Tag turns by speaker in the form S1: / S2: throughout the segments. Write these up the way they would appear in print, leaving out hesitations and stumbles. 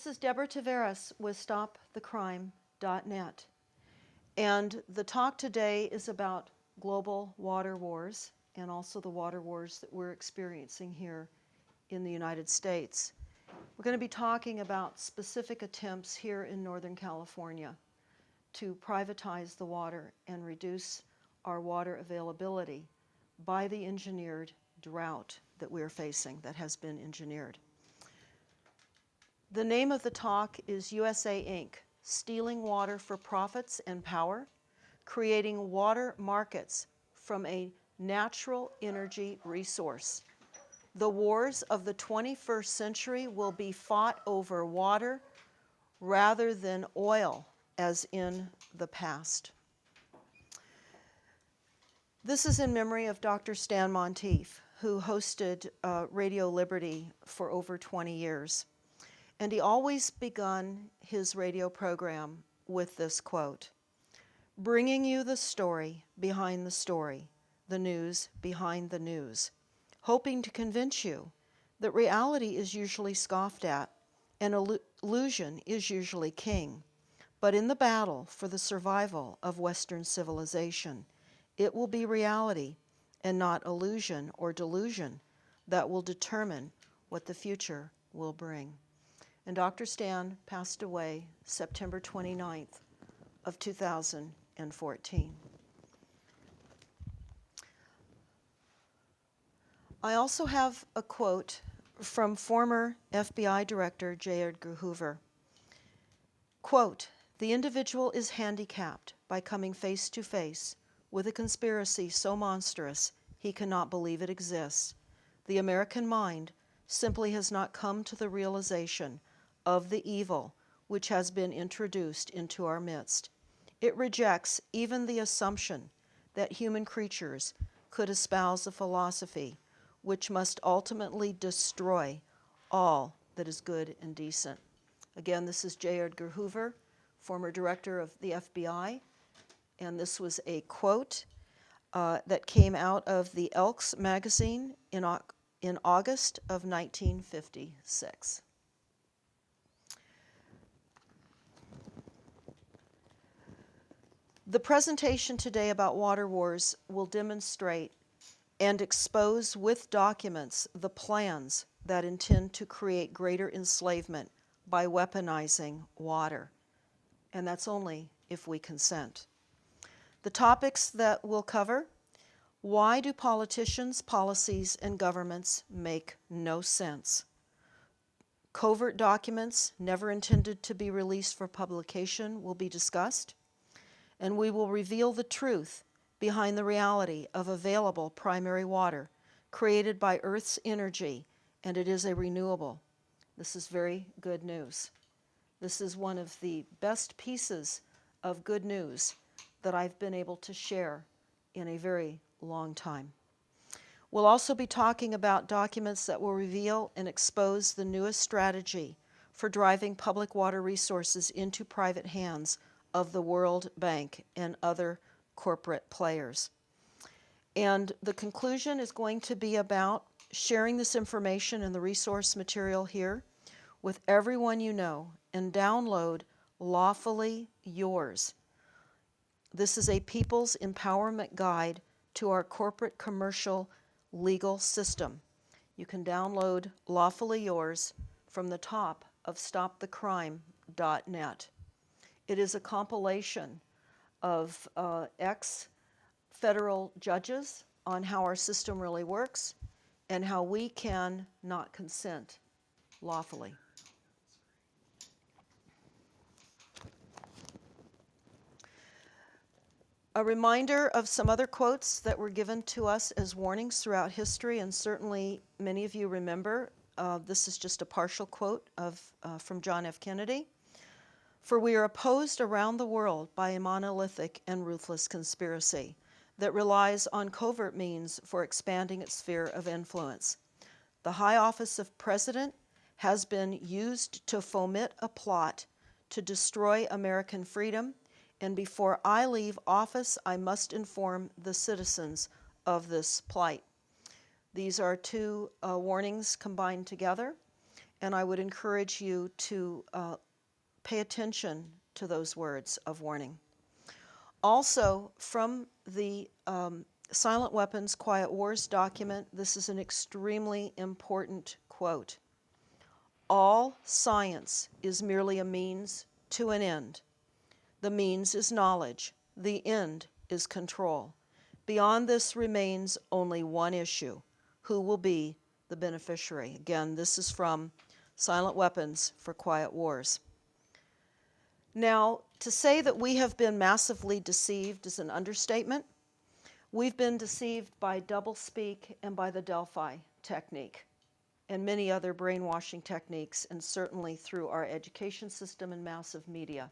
S1: This is Deborah Tavares with StopTheCrime.net. And the talk today is about global water wars and also the water wars that we're experiencing here in the United States. We're going to be talking about specific attempts here in Northern California to privatize the water and reduce our water availability by the engineered drought that we're facing, that has been engineered. The name of the talk is USA Inc., Stealing Water for Profits and Power, Creating Water Markets from a Natural Energy Resource. The wars of the 21st century will be fought over water rather than oil, as in the past. This is in memory of Dr. Stan Monteith, who hosted Radio Liberty for over 20 years. And he always begun his radio program with this quote, "Bringing you the story behind the story, the news behind the news, hoping to convince you that reality is usually scoffed at and illusion is usually king. But in the battle for the survival of Western civilization, it will be reality and not illusion or delusion that will determine what the future will bring." And Dr. Stan passed away September 29th of 2014. I also have a quote from former FBI Director J. Edgar Hoover. Quote, "The individual is handicapped by coming face to face with a conspiracy so monstrous he cannot believe it exists. The American mind simply has not come to the realization of the evil which has been introduced into our midst. It rejects even the assumption that human creatures could espouse a philosophy which must ultimately destroy all that is good and decent." Again, this is J. Edgar Hoover, former director of the FBI, and this was a quote that came out of the Elks magazine in August of 1956. The presentation today about water wars will demonstrate and expose with documents the plans that intend to create greater enslavement by weaponizing water. And that's only if we consent. The topics that we'll cover: why do politicians, policies, and governments make no sense? Covert documents never intended to be released for publication will be discussed. And we will reveal the truth behind the reality of available primary water created by Earth's energy, and it is a renewable. This is very good news. This is one of the best pieces of good news that I've been able to share in a very long time. We'll also be talking about documents that will reveal and expose the newest strategy for driving public water resources into private hands of the World Bank and other corporate players. And the conclusion is going to be about sharing this information and the resource material here with everyone you know, and download Lawfully Yours. This is a people's empowerment guide to our corporate commercial legal system. You can download Lawfully Yours from the top of StopTheCrime.net. It is a compilation of ex-federal judges on how our system really works and how we can not consent lawfully. A reminder of some other quotes that were given to us as warnings throughout history, and certainly many of you remember. This is just a partial quote from John F. Kennedy. "For we are opposed around the world by a monolithic and ruthless conspiracy that relies on covert means for expanding its sphere of influence. The high office of president has been used to foment a plot to destroy American freedom, and before I leave office, I must inform the citizens of this plight." These are two warnings combined together. and I would encourage you to pay attention to those words of warning. Also, from the Silent Weapons, Quiet Wars document, this is an extremely important quote. All science is merely a means to an end. The means is knowledge. The end is control. Beyond this remains only one issue: who will be the beneficiary? Again, this is from Silent Weapons for Quiet Wars. Now, to say that we have been massively deceived is an understatement. We've been deceived by doublespeak and by the Delphi technique and many other brainwashing techniques, and certainly through our education system and massive media.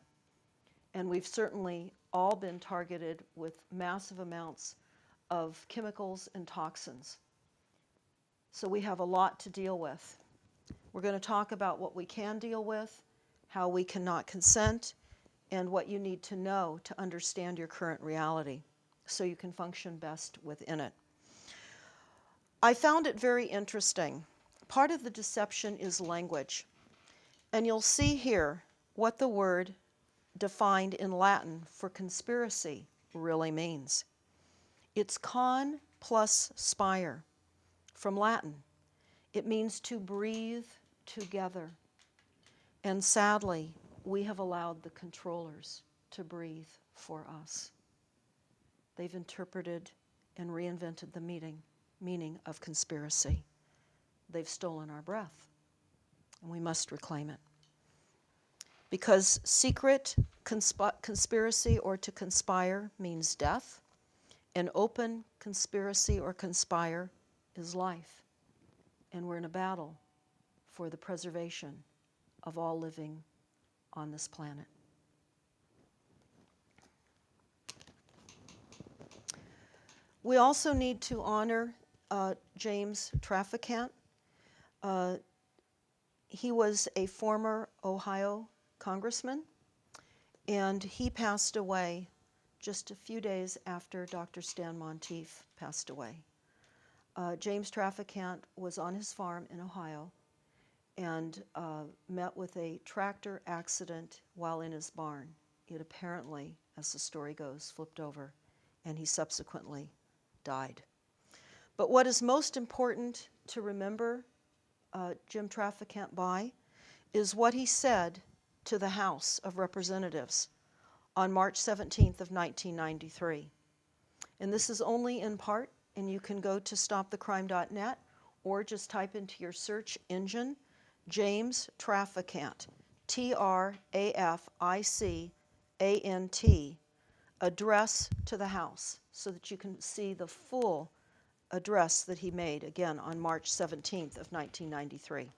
S1: And we've certainly all been targeted with massive amounts of chemicals and toxins. So we have a lot to deal with. We're going to talk about what we can deal with, how we cannot consent, and what you need to know to understand your current reality so you can function best within it. I found it very interesting. Part of the deception is language. And you'll see here what the word defined in Latin for conspiracy really means. It's con plus spire from Latin. It means to breathe together. And sadly, we have allowed the controllers to breathe for us. They've interpreted and reinvented the meaning of conspiracy. They've stolen our breath, and we must reclaim it. Because secret conspiracy or to conspire means death, and open conspiracy or conspire is life. And we're in a battle for the preservation of all living on this planet. We also need to honor James Traficant. He was a former Ohio congressman, and he passed away just a few days after Dr. Stan Monteith passed away. James Traficant was on his farm in Ohio and met with a tractor accident while in his barn. It apparently, as the story goes, flipped over, and he subsequently died. But what is most important to remember Jim Traficant by is what he said to the House of Representatives on March 17th of 1993. And this is only in part, and you can go to stopthecrime.net or just type into your search engine James Traficant, Traficant, address to the House, so that you can see the full address that he made, again, on March 17th of 1993.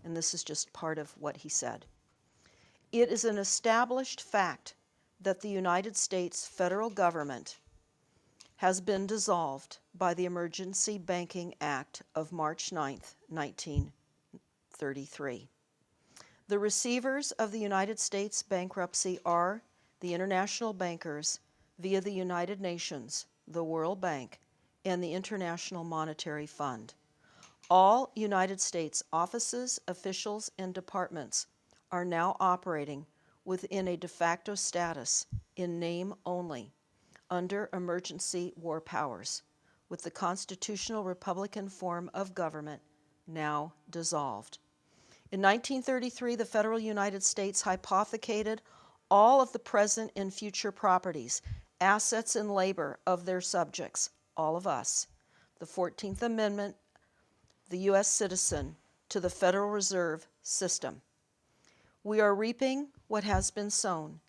S1: And this is just part of what he said. It is an established fact that the United States federal government has been dissolved by the Emergency Banking Act of March 9th, 1933. The receivers of the United States bankruptcy are the international bankers via the United Nations, the World Bank, and the International Monetary Fund. All United States offices, officials, and departments are now operating within a de facto status in name only, under emergency war powers, with the constitutional Republican form of government now dissolved. In 1933, the federal United States hypothecated all of the present and future properties, assets, and labor of their subjects, all of us, the 14th Amendment, the U.S. citizen, to the Federal Reserve System. We are reaping what has been sown,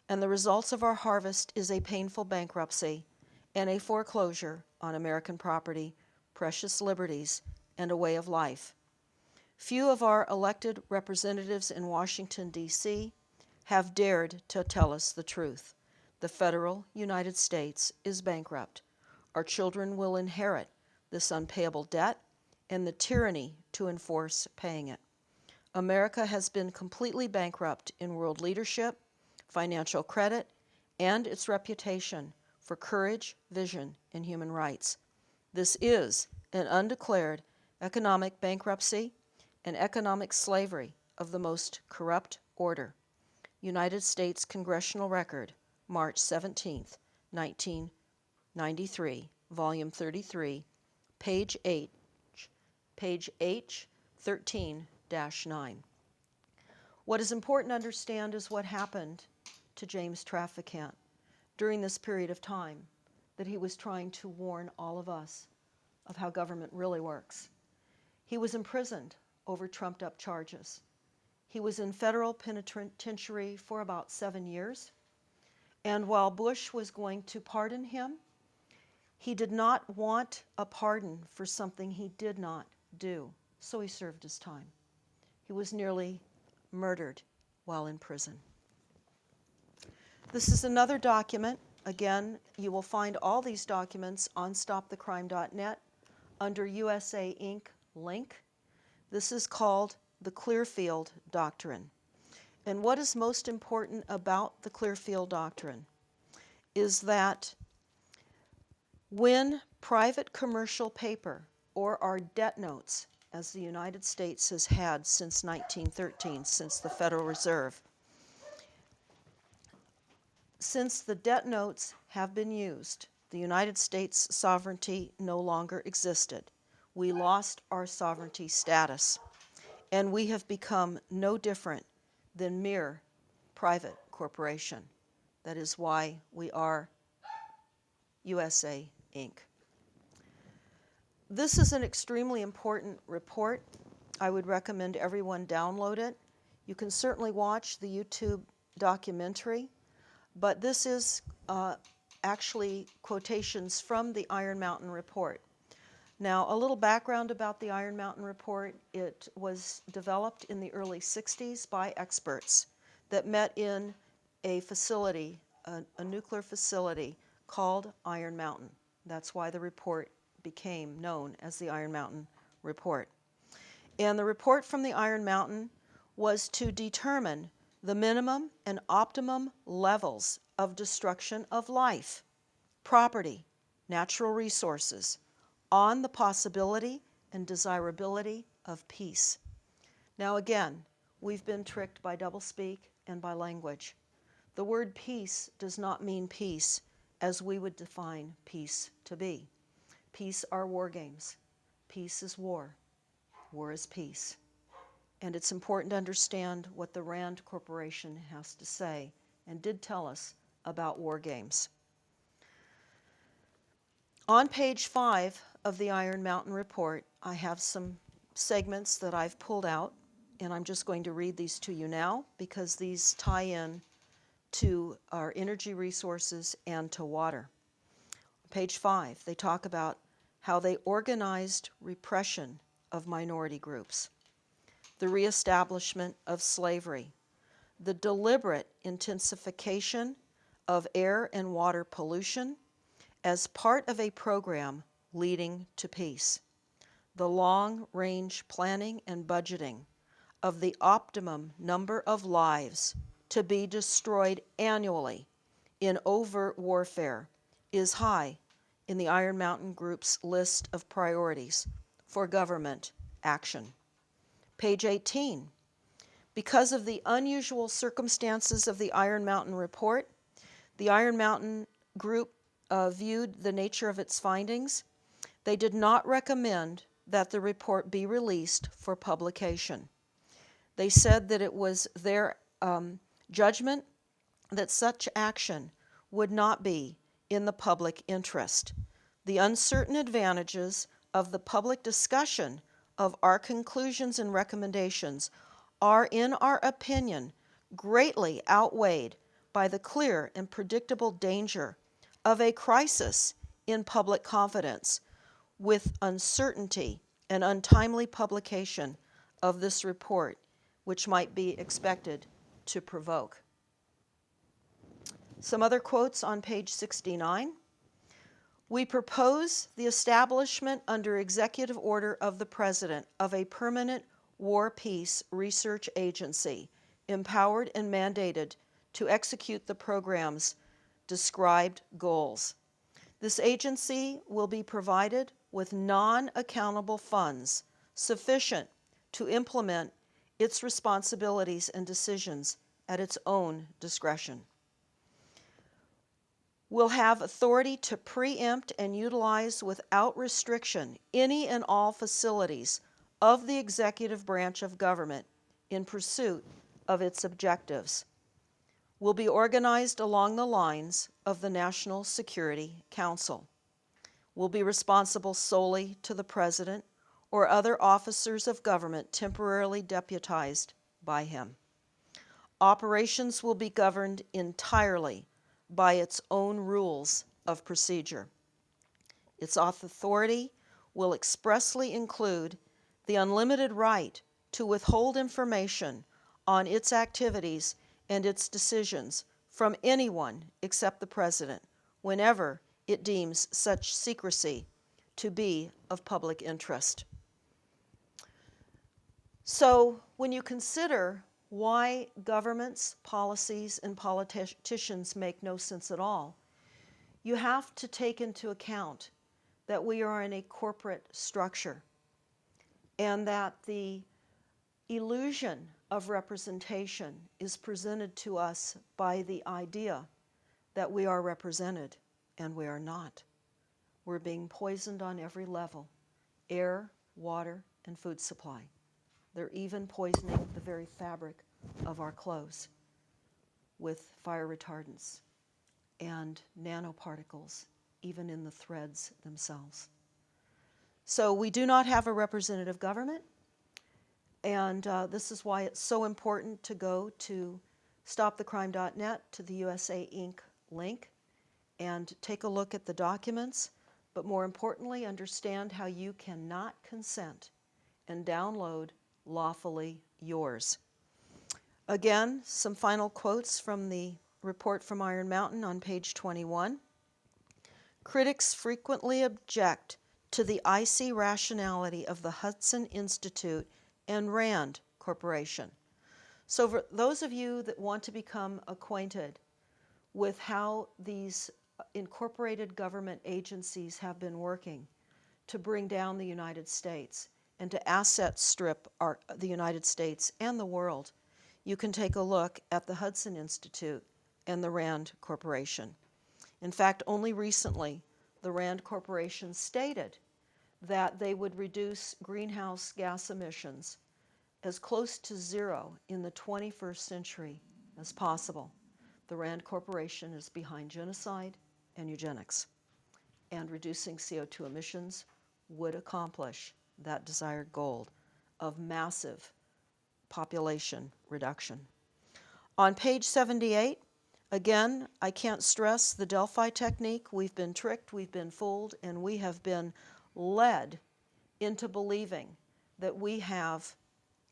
S1: and the results of our harvest is a painful bankruptcy and a foreclosure on American property, precious liberties, and a way of life. Few of our elected representatives in Washington, D.C. have dared to tell us the truth. The federal United States is bankrupt. Our children will inherit this unpayable debt and the tyranny to enforce paying it. America has been completely bankrupt in world leadership, financial credit, and its reputation for courage, vision, and human rights. This is an undeclared economic bankruptcy, and economic slavery of the most corrupt order. United States Congressional Record, March 17, 1993, Volume 33, page H 13-9. What is important to understand is what happened to James Traficant during this period of time that he was trying to warn all of us of how government really works. He was imprisoned over trumped-up charges. He was in federal penitentiary for about 7 years, and while Bush was going to pardon him, he did not want a pardon for something he did not do, so he served his time. He was nearly murdered while in prison. This is another document. Again, you will find all these documents on stopthecrime.net under USA Inc. link. This is called the Clearfield Doctrine. And what is most important about the Clearfield Doctrine is that when private commercial paper, or our debt notes, as the United States has had since 1913, since the Federal Reserve, since the debt notes have been used, the United States sovereignty no longer existed. We lost our sovereignty status, and we have become no different than mere private corporation. That is why we are USA Inc. This is an extremely important report. I would recommend everyone download it. You can certainly watch the YouTube documentary, but this is actually quotations from the Iron Mountain Report. Now, a little background about the Iron Mountain Report. It was developed in the early 60s by experts that met in a facility, a nuclear facility called Iron Mountain. That's why the report became known as the Iron Mountain Report. And the report from the Iron Mountain was to determine the minimum and optimum levels of destruction of life, property, natural resources, on the possibility and desirability of peace. Now again, we've been tricked by doublespeak and by language. The word peace does not mean peace as we would define peace to be. Peace are war games. Peace is war. War is peace. And it's important to understand what the RAND Corporation has to say and did tell us about war games. On page 5 of the Iron Mountain Report, I have some segments that I've pulled out, and I'm just going to read these to you now because these tie in to our energy resources and to water. Page 5, they talk about how they organized repression of minority groups, the reestablishment of slavery, the deliberate intensification of air and water pollution as part of a program leading to peace, the long-range planning and budgeting of the optimum number of lives to be destroyed annually in overt warfare is high in the Iron Mountain Group's list of priorities for government action. Page 18. Because of the unusual circumstances of the Iron Mountain Report, the Iron Mountain Group viewed the nature of its findings. They did not recommend that the report be released for publication. They said that it was their judgment that such action would not be in the public interest. The uncertain advantages of the public discussion of our conclusions and recommendations are, in our opinion, greatly outweighed by the clear and predictable danger of a crisis in public confidence with uncertainty and untimely publication of this report, which might be expected to provoke. Some other quotes on page 69. We propose the establishment under executive order of the President of a permanent war peace research agency, empowered and mandated to execute the program's described goals. This agency will be provided with non-accountable funds sufficient to implement its responsibilities and decisions at its own discretion. Will have authority to preempt and utilize without restriction any and all facilities of the executive branch of government in pursuit of its objectives. Will be organized along the lines of the National Security Council. Will be responsible solely to the President or other officers of government temporarily deputized by him. Operations will be governed entirely by its own rules of procedure. Its authority will expressly include the unlimited right to withhold information on its activities and its decisions from anyone except the President, whenever it deems such secrecy to be of public interest. So, when you consider why governments, policies, and politicians make no sense at all, you have to take into account that we are in a corporate structure and that the illusion of representation is presented to us by the idea that we are represented, and we are not. We're being poisoned on every level: air, water, and food supply. They're even poisoning the very fabric of our clothes with fire retardants and nanoparticles, even in the threads themselves. So we do not have a representative government, and this is why it's so important to go to stopthecrime.net, to the USA Inc. link, and take a look at the documents, but more importantly, understand how you cannot consent and download lawfully yours. Again, some final quotes from the report from Iron Mountain on page 21. Critics frequently object to the icy rationality of the Hudson Institute and Rand Corporation. So for those of you that want to become acquainted with how these incorporated government agencies have been working to bring down the United States and to asset strip the United States and the world, you can take a look at the Hudson Institute and the Rand Corporation. In fact, only recently, the Rand Corporation stated that they would reduce greenhouse gas emissions as close to zero in the 21st century as possible. The Rand Corporation is behind genocide and eugenics, and reducing CO2 emissions would accomplish that desired goal of massive population reduction. On page 78, again, I can't stress the Delphi technique. We've been tricked, we've been fooled, and we have been led into believing that we have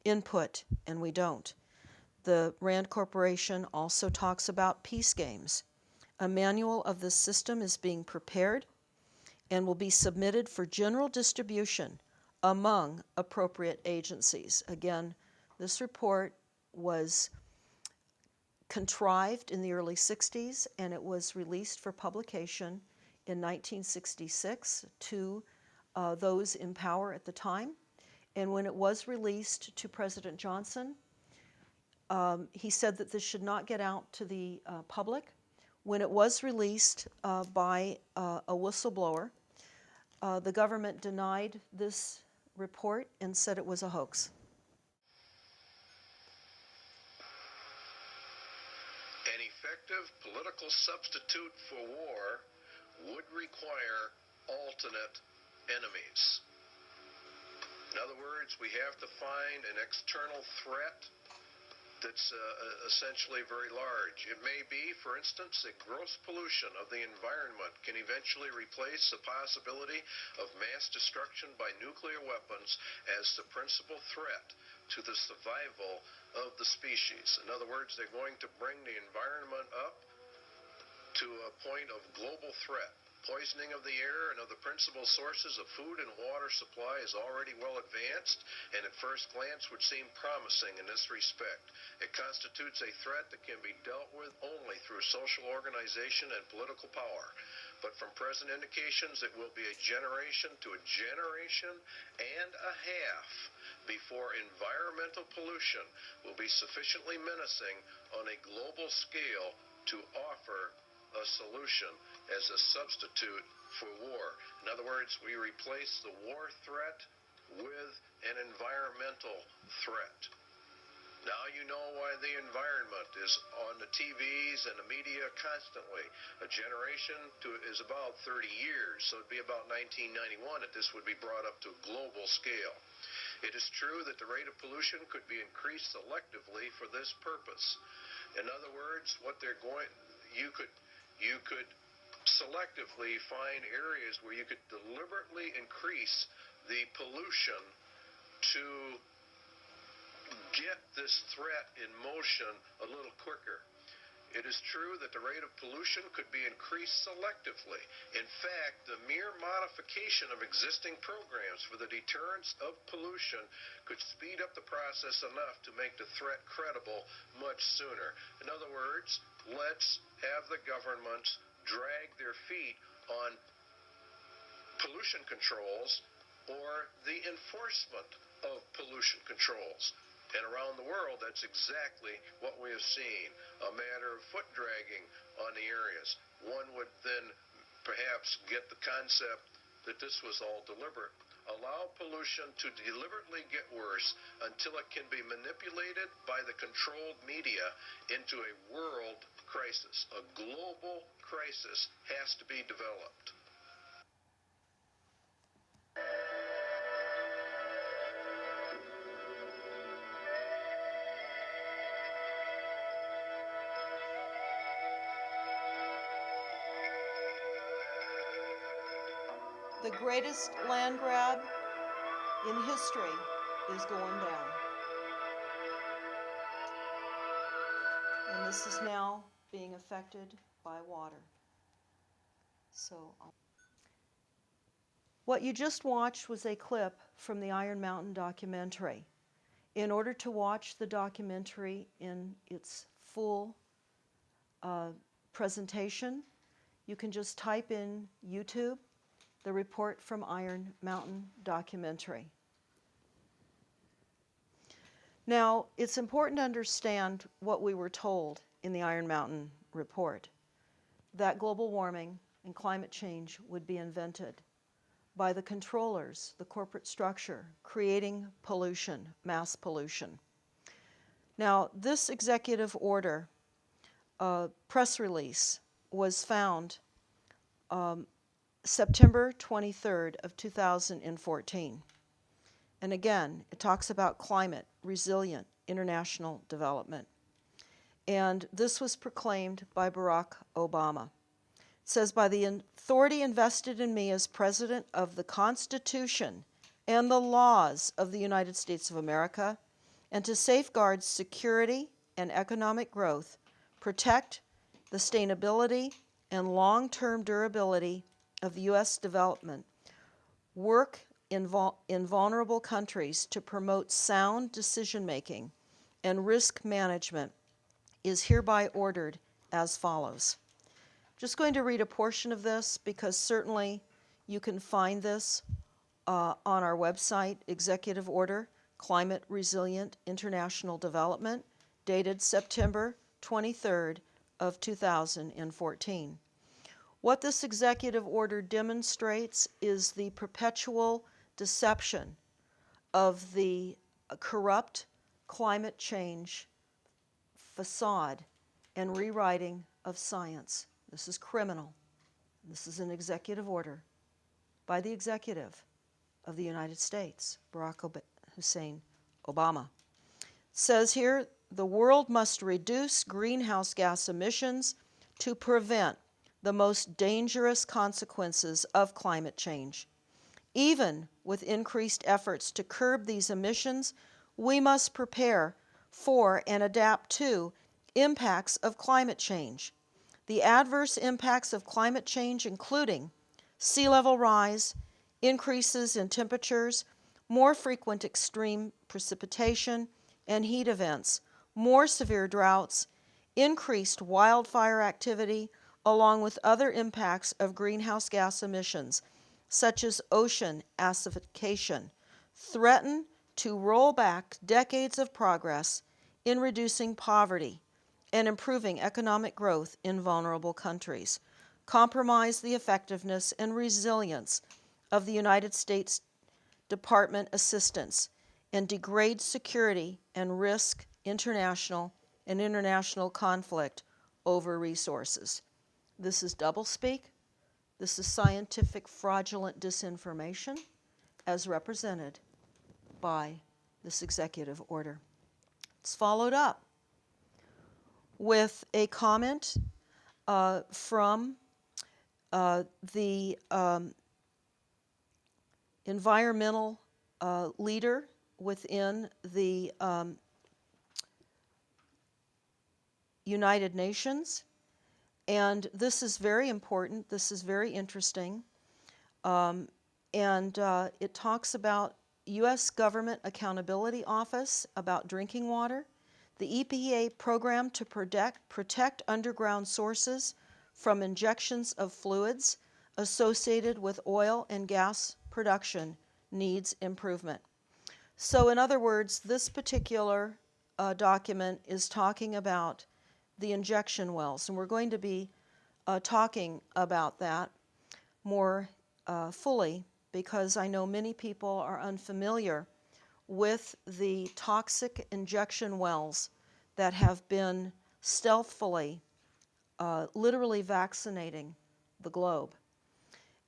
S1: input, and we don't. The Rand Corporation also talks about peace games. A manual of this system is being prepared and will be submitted for general distribution among appropriate agencies. Again, this report was contrived in the early 60s, and it was released for publication in 1966 to those in power at the time. And when it was released to President Johnson, he said that this should not get out to the public. When it was released by a whistleblower, the government denied this report and said it was a hoax.
S2: An effective political substitute for war would require alternate enemies. In other words, we have to find an external threat that's essentially very large. It may be, for instance, that gross pollution of the environment can eventually replace the possibility of mass destruction by nuclear weapons as the principal threat to the survival of the species. In other words, they're going to bring the environment up to a point of global threat. Poisoning of the air and of the principal sources of food and water supply is already well advanced, and at first glance would seem promising in this respect. It constitutes a threat that can be dealt with only through social organization and political power. But from present indications, it will be a generation to a generation and a half before environmental pollution will be sufficiently menacing on a global scale to offer a solution as a substitute for war. In other words, we replace the war threat with an environmental threat. Now you know why the environment is on the TVs and the media constantly. A generation is about 30 years, so it'd be about 1991 that this would be brought up to a global scale. It is true that the rate of pollution could be increased selectively for this purpose. In other words, you could selectively find areas where you could deliberately increase the pollution to get this threat in motion a little quicker. It is true that the rate of pollution could be increased selectively. In fact, the mere modification of existing programs for the deterrence of pollution could speed up the process enough to make the threat credible much sooner. In other words, let's have the governments drag their feet on pollution controls or the enforcement of pollution controls. And around the world, that's exactly what we have seen, a matter of foot dragging on the areas. One would then perhaps get the concept that this was all deliberate. Allow pollution to deliberately get worse until it can be manipulated by the controlled media into a world crisis. A global crisis has to be developed.
S1: The greatest land grab in history is going down. And this is now being affected by water. What you just watched was a clip from the Iron Mountain documentary. In order to watch the documentary in its full presentation, you can just type in YouTube, the report from Iron Mountain documentary. Now, it's important to understand what we were told in the Iron Mountain report, that global warming and climate change would be invented by the controllers, the corporate structure, creating pollution, mass pollution. Now, this executive order press release was found September 23rd of 2014. And again, it talks about climate resilient international development. And this was proclaimed by Barack Obama. It says, by the authority invested in me as President of the Constitution and the laws of the United States of America, and to safeguard security and economic growth, protect the sustainability and long-term durability of the U.S. development, work in vulnerable countries to promote sound decision-making and risk management, is hereby ordered as follows. Just going to read a portion of this because certainly you can find this on our website, Executive Order, Climate Resilient International Development, dated September 23rd of 2014. What this executive order demonstrates is the perpetual deception of the corrupt climate change facade and rewriting of science. This is criminal. This is an executive order by the executive of the United States, Barack Hussein Obama. It says here, the world must reduce greenhouse gas emissions to prevent the most dangerous consequences of climate change. Even with increased efforts to curb these emissions, we must prepare for and adapt to impacts of climate change. The adverse impacts of climate change including sea level rise, increases in temperatures, more frequent extreme precipitation and heat events, more severe droughts, increased wildfire activity, along with other impacts of greenhouse gas emissions, such as ocean acidification, threaten to roll back decades of progress in reducing poverty and improving economic growth in vulnerable countries, compromise the effectiveness and resilience of the United States Department assistance, and degrade security and risk international conflict over resources. This is doublespeak. This is scientific fraudulent disinformation as represented by this executive order. It's followed up with a comment from the environmental leader within the United Nations. And this is very important. This is very interesting. It talks about U.S. Government Accountability Office about drinking water, the EPA program to protect underground sources from injections of fluids associated with oil and gas production needs improvement. So in other words, this particular document is talking about the injection wells, and we're going to be talking about that more fully because I know many people are unfamiliar with the toxic injection wells that have been stealthily, literally vaccinating the globe.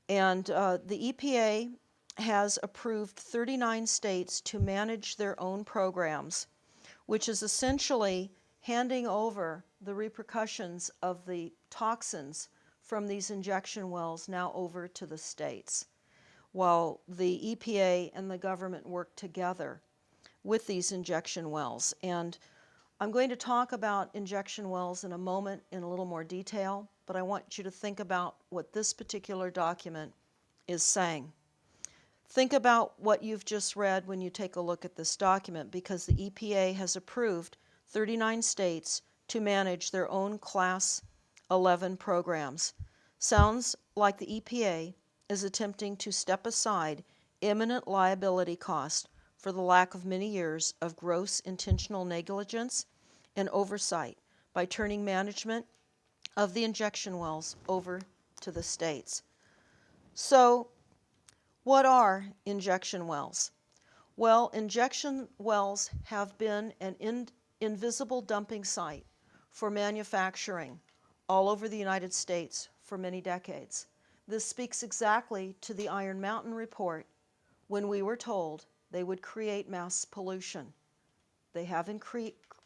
S1: And the EPA has approved 39 states to manage their own programs, which is essentially handing over the repercussions of the toxins from these injection wells now over to the states, while the EPA and the government work together with these injection wells. And I'm going to talk about injection wells in a moment in a little more detail, but I want you to think about what this particular document is saying. Think about what you've just read when you take a look at this document, because the EPA has approved 39 states to manage their own Class 11 programs. Sounds like the EPA is attempting to step aside imminent liability costs for the lack of many years of gross intentional negligence and oversight by turning management of the injection wells over to the states. So, what are injection wells? Well, injection wells have been an invisible dumping site for manufacturing all over the United States for many decades. This speaks exactly to the Iron Mountain report when we were told they would create mass pollution. They have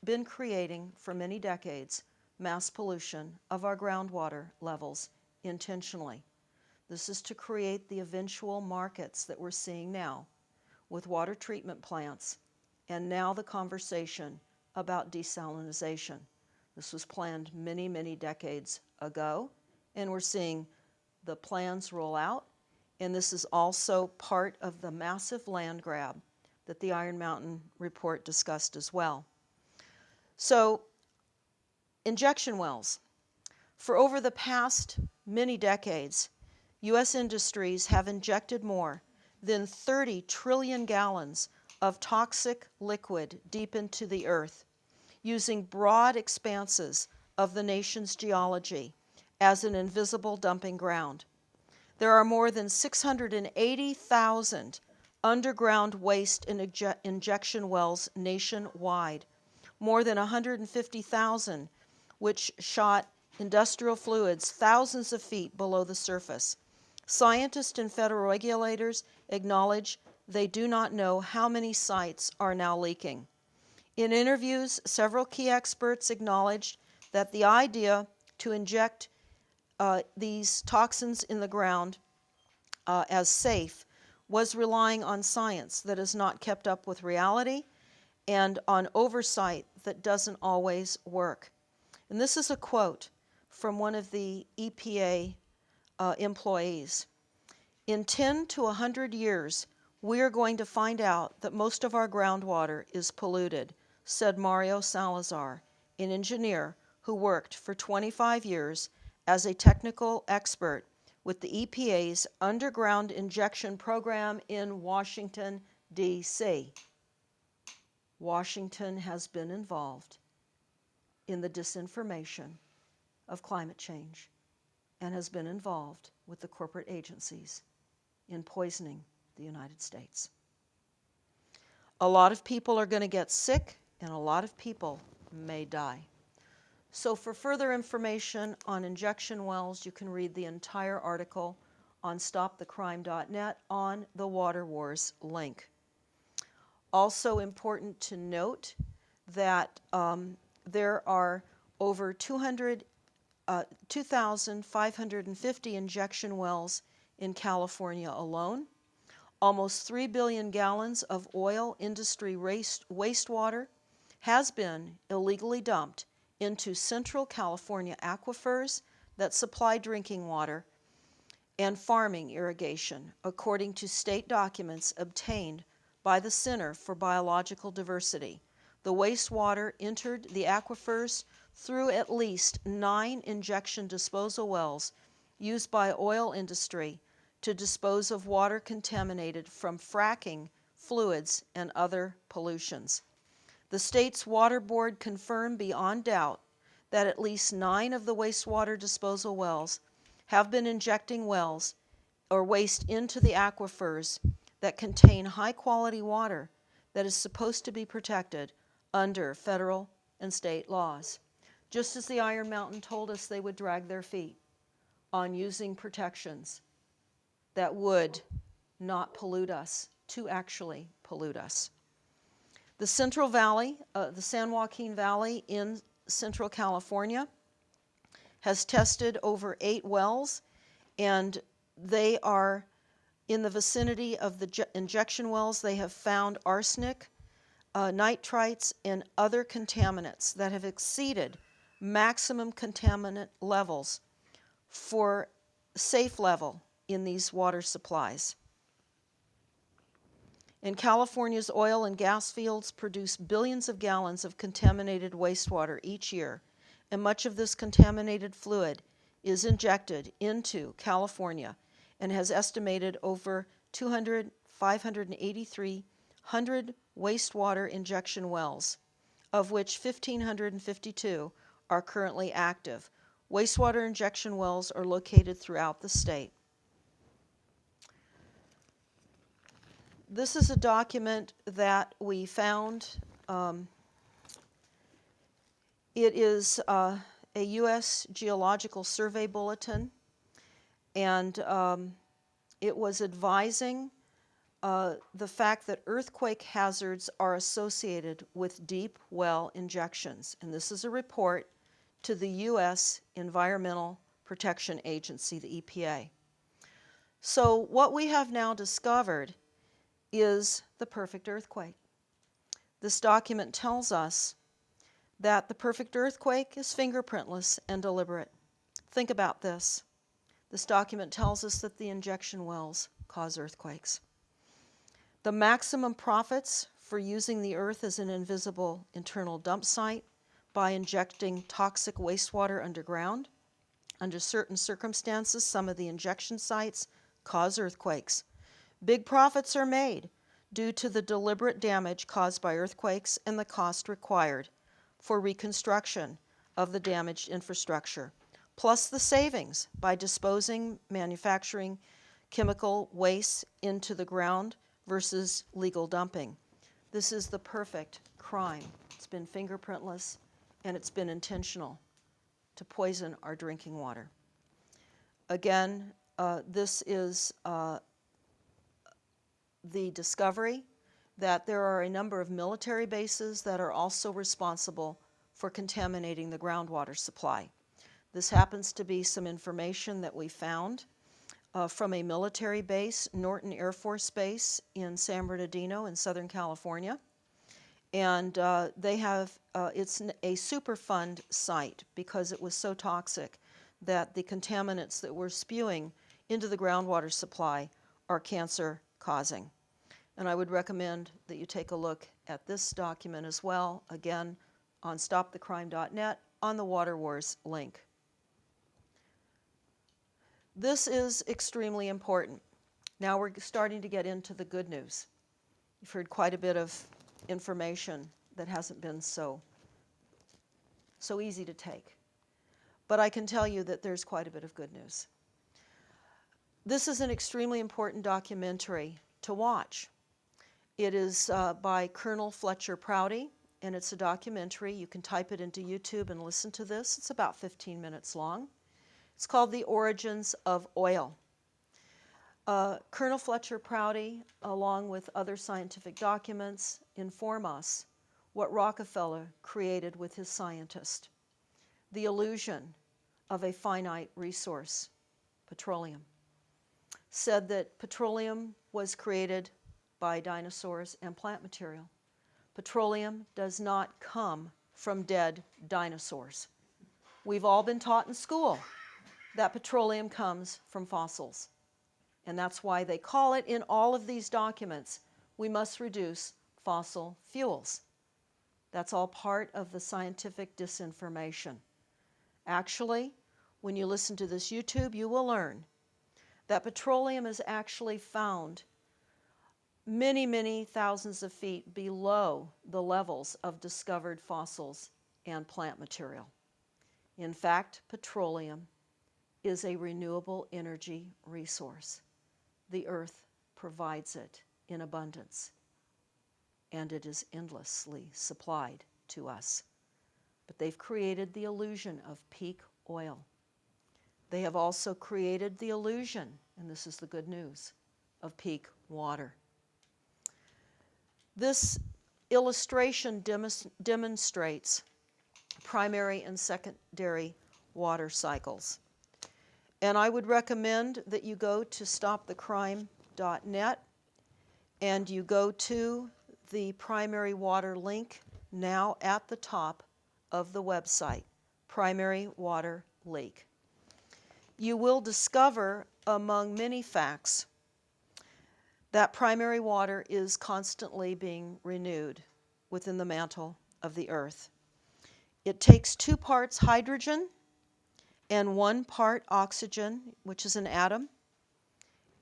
S1: been creating for many decades mass pollution of our groundwater levels intentionally. This is to create the eventual markets that we're seeing now with water treatment plants, and now the conversation about desalinization. This was planned many, many decades ago, and we're seeing the plans roll out, and this is also part of the massive land grab that the Iron Mountain report discussed as well. So, injection wells. For over the past many decades, U.S. industries have injected more than 30 trillion gallons of toxic liquid deep into the earth, using broad expanses of the nation's geology as an invisible dumping ground. There are more than 680,000 underground waste and injection wells nationwide, more than 150,000 which shot industrial fluids thousands of feet below the surface. Scientists and federal regulators acknowledge they do not know how many sites are now leaking. In interviews, several key experts acknowledged that the idea to inject these toxins in the ground as safe was relying on science that has not kept up with reality and on oversight that doesn't always work. And this is a quote from one of the EPA employees. In 10 to 100 years, we are going to find out that most of our groundwater is polluted, said Mario Salazar, an engineer who worked for 25 years as a technical expert with the EPA's underground injection program in Washington, D.C. Washington has been involved in the disinformation of climate change and has been involved with the corporate agencies in poisoning the United States. A lot of people are going to get sick, and a lot of people may die. So for further information on injection wells, you can read the entire article on stopthecrime.net on the Water Wars link. Also important to note that there are over 2,550 injection wells in California alone. Almost 3 billion gallons of oil industry wastewater has been illegally dumped into Central California aquifers that supply drinking water and farming irrigation, according to state documents obtained by the Center for Biological Diversity. The wastewater entered the aquifers through at least 9 injection disposal wells used by oil industry to dispose of water contaminated from fracking fluids and other pollutions. The state's water board confirmed beyond doubt that at least 9 of the wastewater disposal wells have been injecting wells or waste into the aquifers that contain high-quality water that is supposed to be protected under federal and state laws. Just as the Iron Mountain told us they would drag their feet on using protections that would not pollute us to actually pollute us. The Central Valley, the San Joaquin Valley in Central California, has tested over 8 wells, and they are in the vicinity of the injection wells. They have found arsenic, nitrites, and other contaminants that have exceeded maximum contaminant levels for safe level in these water supplies. And California's oil and gas fields produce billions of gallons of contaminated wastewater each year, and much of this contaminated fluid is injected into California and has estimated over 583 wastewater injection wells, of which 1,552 are currently active. Wastewater injection wells are located throughout the state. This is a document that we found. It is a U.S. Geological Survey Bulletin, and it was advising the fact that earthquake hazards are associated with deep well injections. And this is a report to the U.S. Environmental Protection Agency, the EPA. So what we have now discovered is the perfect earthquake. This document tells us that the perfect earthquake is fingerprintless and deliberate. Think about this. This document tells us that the injection wells cause earthquakes. The maximum profits for using the earth as an invisible internal dump site by injecting toxic wastewater underground. Under certain circumstances, some of the injection sites cause earthquakes. Big profits are made due to the deliberate damage caused by earthquakes and the cost required for reconstruction of the damaged infrastructure, plus the savings by disposing manufacturing chemical waste into the ground versus legal dumping. This is the perfect crime. It's been fingerprintless and it's been intentional to poison our drinking water. Again, this is the discovery that there are a number of military bases that are also responsible for contaminating the groundwater supply. This happens to be some information that we found from a military base, Norton Air Force Base in San Bernardino in Southern California. And they have, it's a Superfund site because it was so toxic that the contaminants that were spewing into the groundwater supply are cancer causing. And I would recommend that you take a look at this document as well, again, on stopthecrime.net on the Water Wars link. This is extremely important. Now we're starting to get into the good news. You've heard quite a bit of information that hasn't been so easy to take. But I can tell you that there's quite a bit of good news. This is an extremely important documentary to watch. It is by Colonel Fletcher Prouty, and it's a documentary. You can type it into YouTube and listen to this. It's about 15 minutes long. It's called The Origins of Oil. Colonel Fletcher Prouty, along with other scientific documents, inform us what Rockefeller created with his scientist, the illusion of a finite resource, petroleum. Said that petroleum was created by dinosaurs and plant material. Petroleum does not come from dead dinosaurs. We've all been taught in school that petroleum comes from fossils. And that's why they call it in all of these documents, we must reduce fossil fuels. That's all part of the scientific disinformation. Actually, when you listen to this YouTube, you will learn that petroleum is actually found many, many thousands of feet below the levels of discovered fossils and plant material. In fact, petroleum is a renewable energy resource. The earth provides it in abundance, and it is endlessly supplied to us. But they've created the illusion of peak oil. They have also created the illusion, and this is the good news, of peak water. This illustration demonstrates primary and secondary water cycles. And I would recommend that you go to stopthecrime.net and you go to the primary water link now at the top of the website, primary water leak. You will discover, among many facts, that primary water is constantly being renewed within the mantle of the earth. It takes 2 parts hydrogen and 1 part oxygen, which is an atom,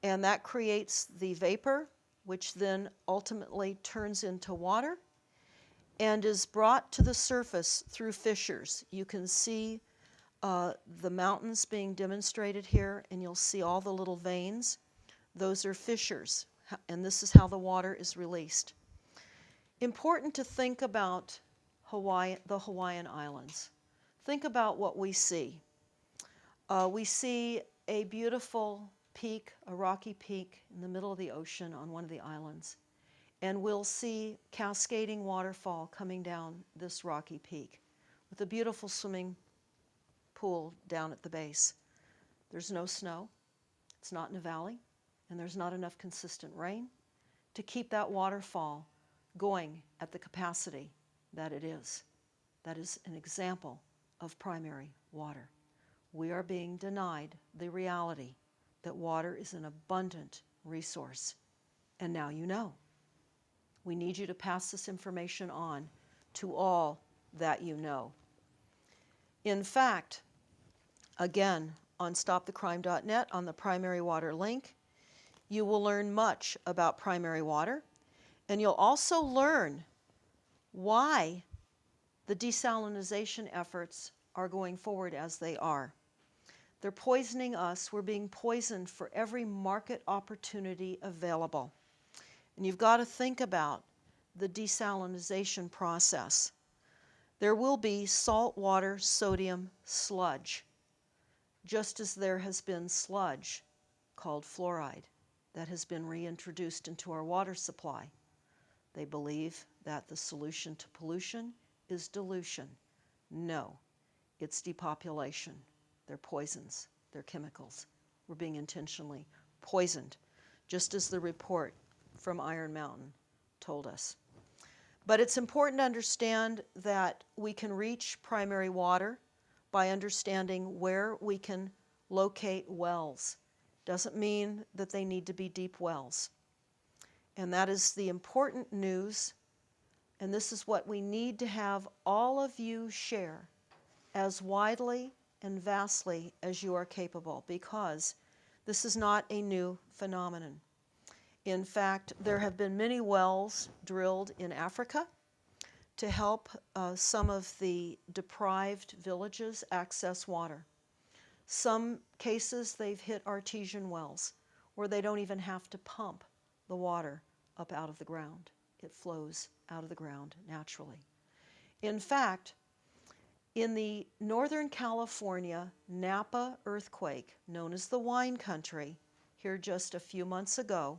S1: and that creates the vapor, which then ultimately turns into water and is brought to the surface through fissures. You can see the mountains being demonstrated here, and you'll see all the little veins. Those are fissures, and this is how the water is released. Important to think about Hawaii, the Hawaiian Islands. Think about what we see. We see a beautiful peak, a rocky peak in the middle of the ocean on one of the islands. And we'll see cascading waterfall coming down this rocky peak with a beautiful swimming pool down at the base. There's no snow, it's not in a valley, and there's not enough consistent rain to keep that waterfall going at the capacity that it is. That is an example of primary water. We are being denied the reality that water is an abundant resource. And now you know. We need you to pass this information on to all that you know. In fact, again, on stopthecrime.net, on the primary water link, you will learn much about primary water, and you'll also learn why the desalinization efforts are going forward as they are. They're poisoning us. We're being poisoned for every market opportunity available. And you've got to think about the desalinization process. There will be saltwater sodium sludge, just as there has been sludge called fluoride that has been reintroduced into our water supply. They believe that the solution to pollution is dilution. No, it's depopulation. They're poisons. They're chemicals. We're being intentionally poisoned, just as the report from Iron Mountain told us. But it's important to understand that we can reach primary water by understanding where we can locate wells. Doesn't mean that they need to be deep wells. And that is the important news, and this is what we need to have all of you share as widely and vastly as you are capable, because this is not a new phenomenon. In fact, there have been many wells drilled in Africa to help some of the deprived villages access water. Some cases they've hit artesian wells where they don't even have to pump the water up out of the ground. It flows out of the ground naturally. In fact, in the Northern California Napa earthquake, known as the wine country, here just a few months ago,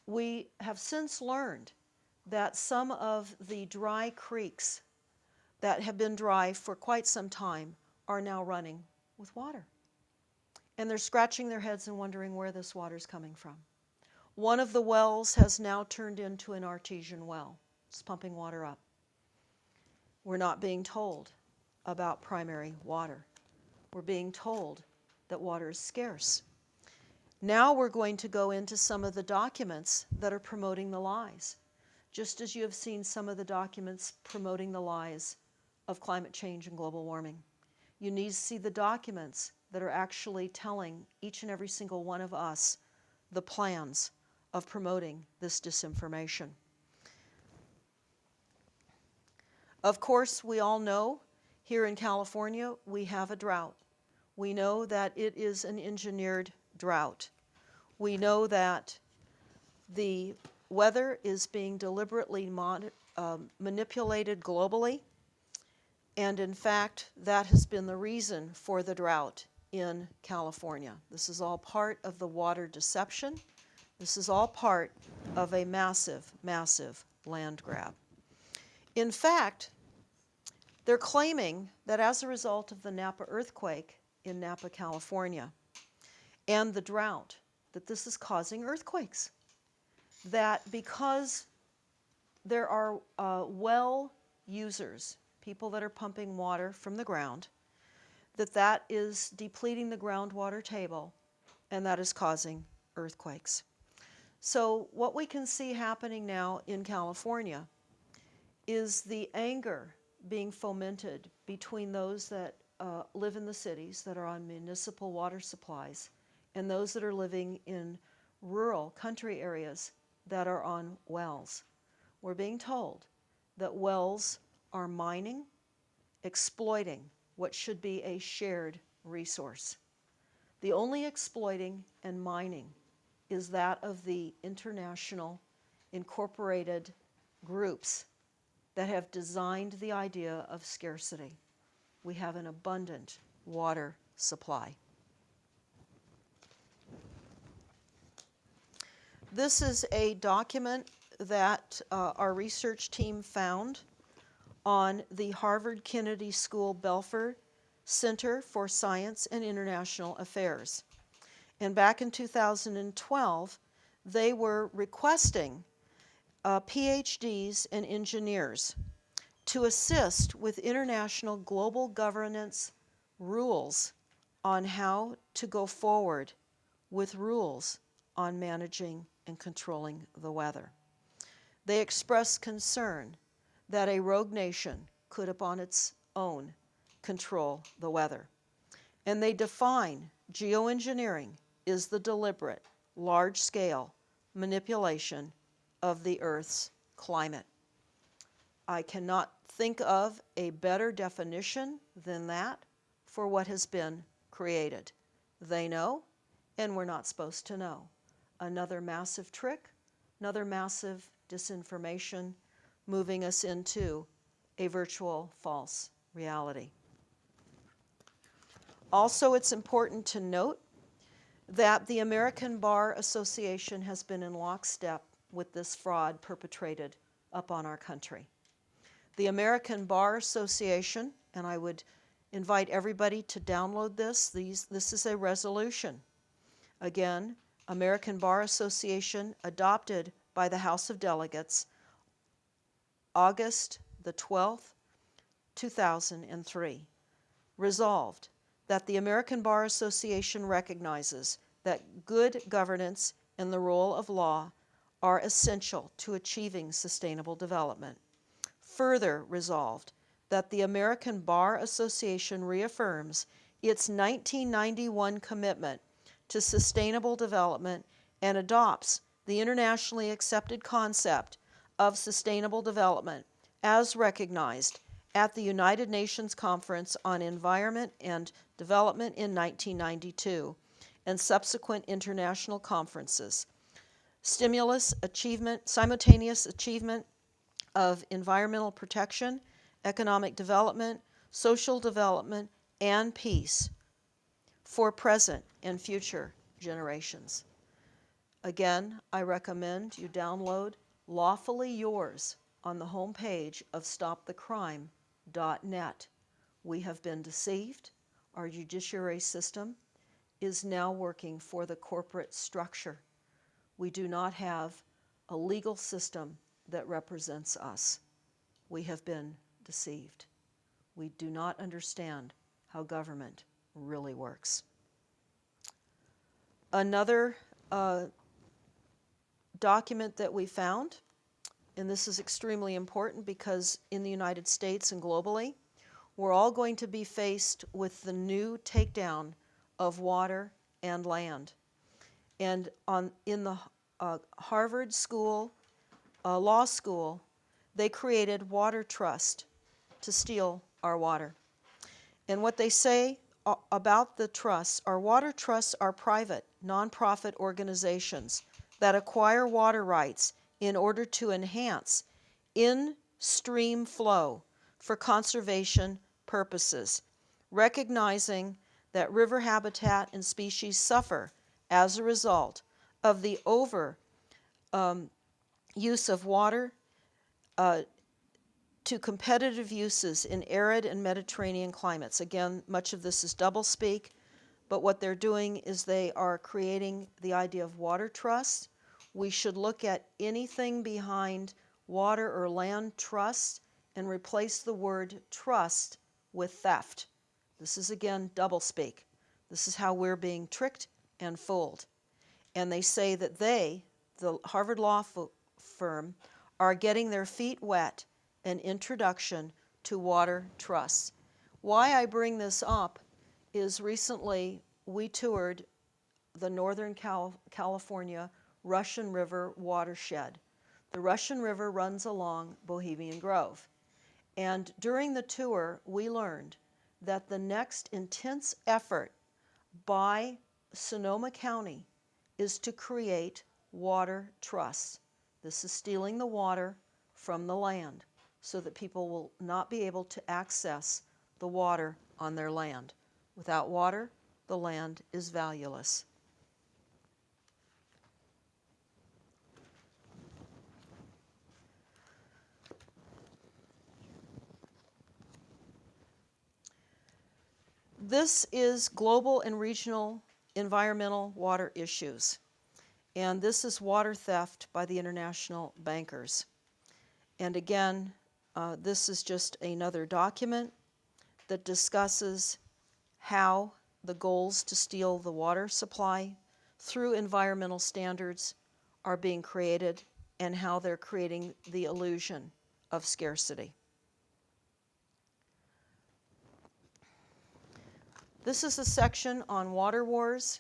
S1: we have since learned that some of the dry creeks that have been dry for quite some time are now running with water. And they're scratching their heads and wondering where this water is coming from. One of the wells has now turned into an artesian well. It's pumping water up. We're not being told about primary water. We're being told that water is scarce. Now we're going to go into some of the documents that are promoting the lies, just as you have seen some of the documents promoting the lies of climate change and global warming. You need to see the documents that are actually telling each and every single one of us the plans of promoting this disinformation. Of course, we all know here in California we have a drought. We know that it is an engineered drought. We know that the weather is being deliberately manipulated globally, and in fact, that has been the reason for the drought in California. This is all part of the water deception. This is all part of a massive, massive land grab. In fact, they're claiming that as a result of the Napa earthquake in Napa, California, and the drought, that this is causing earthquakes. That because there are well users, people that are pumping water from the ground, that is depleting the groundwater table, and that is causing earthquakes. So what we can see happening now in California is the anger being fomented between those that live in the cities that are on municipal water supplies and those that are living in rural country areas that are on wells. We're being told that wells are mining, exploiting what should be a shared resource. The only exploiting and mining is that of the international incorporated groups that have designed the idea of scarcity. We have an abundant water supply. This is a document that our research team found on the Harvard Kennedy School Belfer Center for Science and International Affairs. And back in 2012, they were requesting PhDs and engineers to assist with international global governance rules on how to go forward with rules on managing and controlling the weather. They expressed concern that a rogue nation could upon its own control the weather. And they define geoengineering is the deliberate, large-scale manipulation of the Earth's climate. I cannot think of a better definition than that for what has been created. They know, and we're not supposed to know. Another massive trick, another massive disinformation, moving us into a virtual false reality. Also, it's important to note that the American Bar Association has been in lockstep with this fraud perpetrated upon our country. The American Bar Association, and I would invite everybody to download this. This is a resolution. Again, American Bar Association adopted by the House of Delegates August the 12th, 2003. Resolved that the American Bar Association recognizes that good governance and the rule of law are essential to achieving sustainable development. Further resolved that the American Bar Association reaffirms its 1991 commitment to sustainable development and adopts the internationally accepted concept of sustainable development as recognized at the United Nations Conference on Environment and Development in 1992 and subsequent international conferences. Simultaneous achievement of environmental protection, economic development, social development, and peace for present and future generations. Again, I recommend you download Lawfully Yours on the homepage of stopthecrime.net. We have been deceived. Our judiciary system is now working for the corporate structure. We do not have a legal system that represents us. We have been deceived. We do not understand how government really works. Another document that we found, and this is extremely important because in the United States and globally, we're all going to be faced with the new takedown of water and land. And in the Harvard School, Law School, they created water trust to steal our water. And what they say about the trusts, our water trusts are private, nonprofit organizations that acquire water rights in order to enhance in-stream flow for conservation purposes, recognizing that river habitat and species suffer as a result of the use of water to competitive uses in arid and Mediterranean climates. Again, much of this is doublespeak, but what they're doing is they are creating the idea of water trust. We should look at anything behind water or land trust and replace the word trust with theft. This is, again, doublespeak. This is how we're being tricked and fooled. And they say that they, the Harvard Law firm, are getting their feet wet an introduction to water trusts. Why I bring this up is recently we toured the Northern California Russian River watershed. The Russian River runs along Bohemian Grove. And during the tour, we learned that the next intense effort by Sonoma County is to create water trusts. This is stealing the water from the land so that people will not be able to access the water on their land. Without water, the land is valueless. This is global and regional environmental water issues. And this is water theft by the international bankers. And again, this is just another document that discusses how the goals to steal the water supply through environmental standards are being created and how they're creating the illusion of scarcity. This is a section on water wars.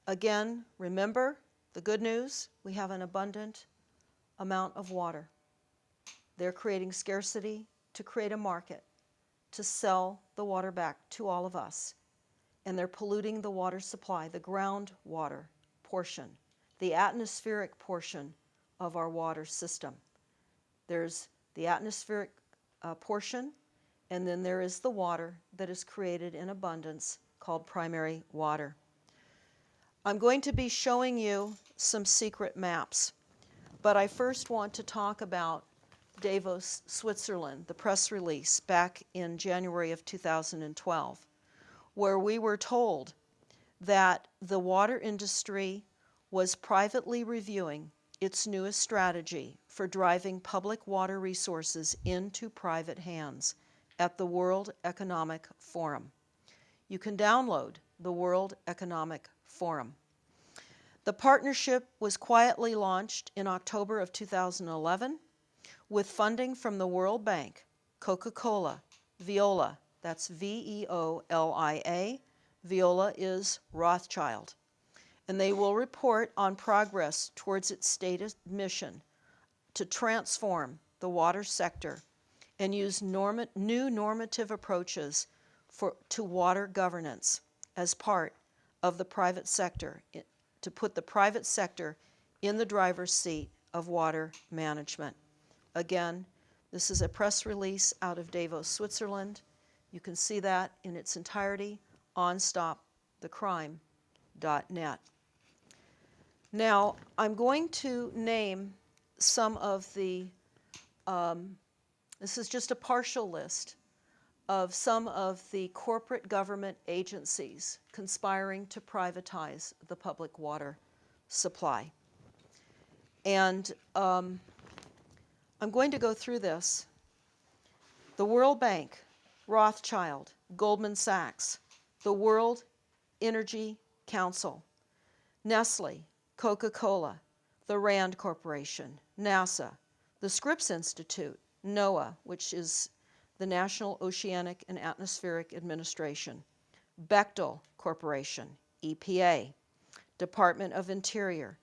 S1: Again, remember the good news, we have an abundant amount of water. They're creating scarcity to create a market, to sell the water back to all of us. And they're polluting the water supply, the groundwater portion, the atmospheric portion of our water system. There's the atmospheric portion, and then there is the water that is created in abundance called primary water. I'm going to be showing you some secret maps, but I first want to talk about Davos, Switzerland, the press release back in January of 2012, where we were told that the water industry was privately reviewing its newest strategy for driving public water resources into private hands at the World Economic Forum. You can download the World Economic Forum. The partnership was quietly launched in October of 2011 with funding from the World Bank, Coca-Cola, Veolia, that's V-E-O-L-I-A, Veolia is Rothschild, and they will report on progress towards its stated mission to transform the water sector and use new normative approaches to water governance as part of the private sector, to put the private sector in the driver's seat of water management. Again, this is a press release out of Davos, Switzerland. You can see that in its entirety on stopthecrime.net. Now, I'm going to name some of the, this is just a partial list of some of the corporate government agencies conspiring to privatize the public water supply. And I'm going to go through this. The World Bank, Rothschild, Goldman Sachs, the World Energy Council, Nestle, Coca-Cola, the Rand Corporation, NASA, the Scripps Institute, NOAA, which is the National Oceanic and Atmospheric Administration, Bechtel Corporation, EPA, Department of Interior,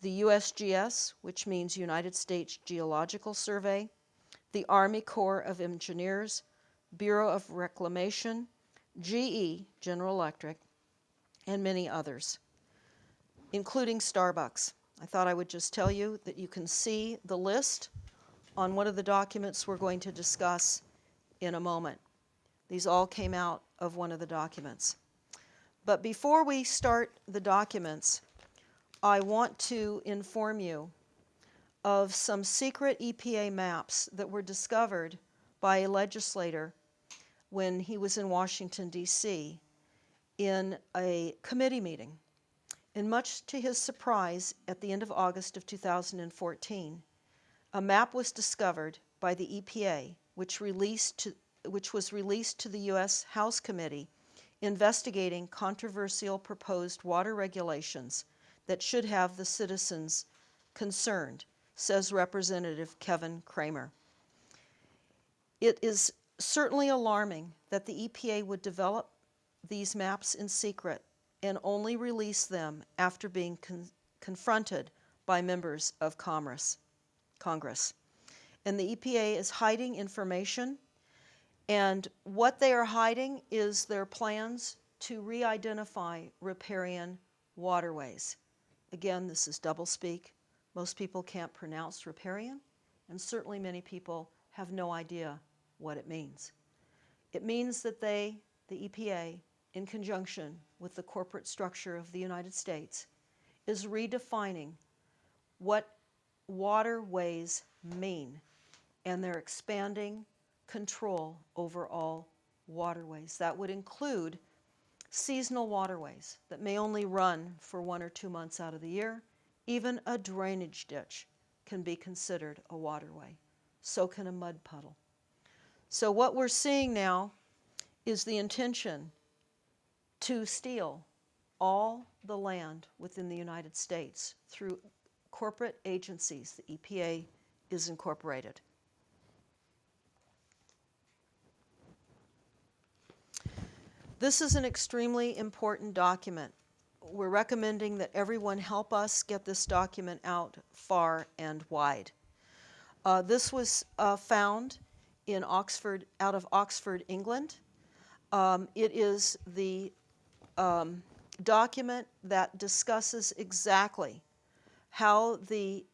S1: the USGS, which means United States Geological Survey, the Army Corps of Engineers, Bureau of Reclamation, GE, General Electric, and many others, including Starbucks. I thought I would just tell you that you can see the list on one of the documents we're going to discuss in a moment. These all came out of one of the documents. But before we start the documents, I want to inform you of some secret EPA maps that were discovered by a legislator when he was in Washington, D.C., in a committee meeting. And much to his surprise, at the end of August of 2014, a map was discovered by the EPA, which was released to the U.S. House Committee investigating controversial proposed water regulations that should have the citizens concerned, says Representative Kevin Kramer. It is certainly alarming that the EPA would develop these maps in secret and only release them after being confronted by members of Congress. And the EPA is hiding information, and what they are hiding is their plans to re-identify riparian waterways. Again, this is doublespeak. Most people can't pronounce riparian, and certainly many people have no idea what it means. It means that the EPA, in conjunction with the corporate structure of the United States, is redefining what waterways mean, and they're expanding control over all waterways. That would include seasonal waterways that may only run for 1 or 2 months out of the year. Even a drainage ditch can be considered a waterway. So can a mud puddle. So what we're seeing now is the intention to steal all the land within the United States through corporate agencies. The EPA is incorporated. This is an extremely important document. We're recommending that everyone help us get this document out far and wide. This was found in Oxford, out of Oxford, England. It is the document that discusses exactly how the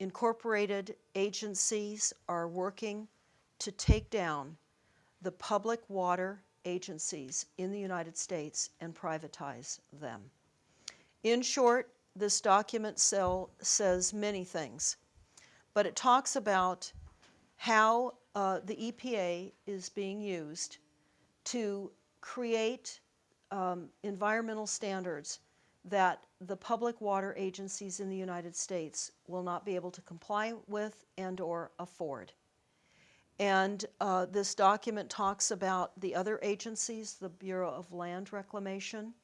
S1: incorporated agencies are working to take down the public water agencies in the United States and privatize them. In short, this document says many things, but it talks about how the EPA is being used to create environmental standards that the public water agencies in the United States will not be able to comply with and or afford. And this document talks about the other agencies, the Bureau of Land Reclamation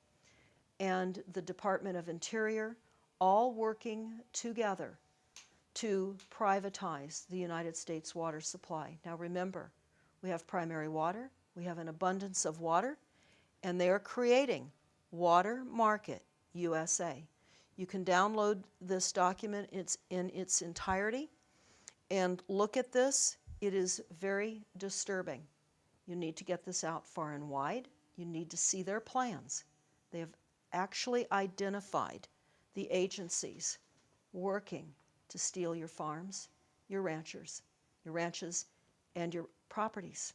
S1: and the Department of Interior, all working together to privatize the United States water supply. Now remember, we have primary water, we have an abundance of water, and they are creating water market USA. You can download this document in its entirety and look at this. It is very disturbing. You need to get this out far and wide. You need to see their plans. They have actually identified the agencies working to steal your farms, your ranches, and your properties.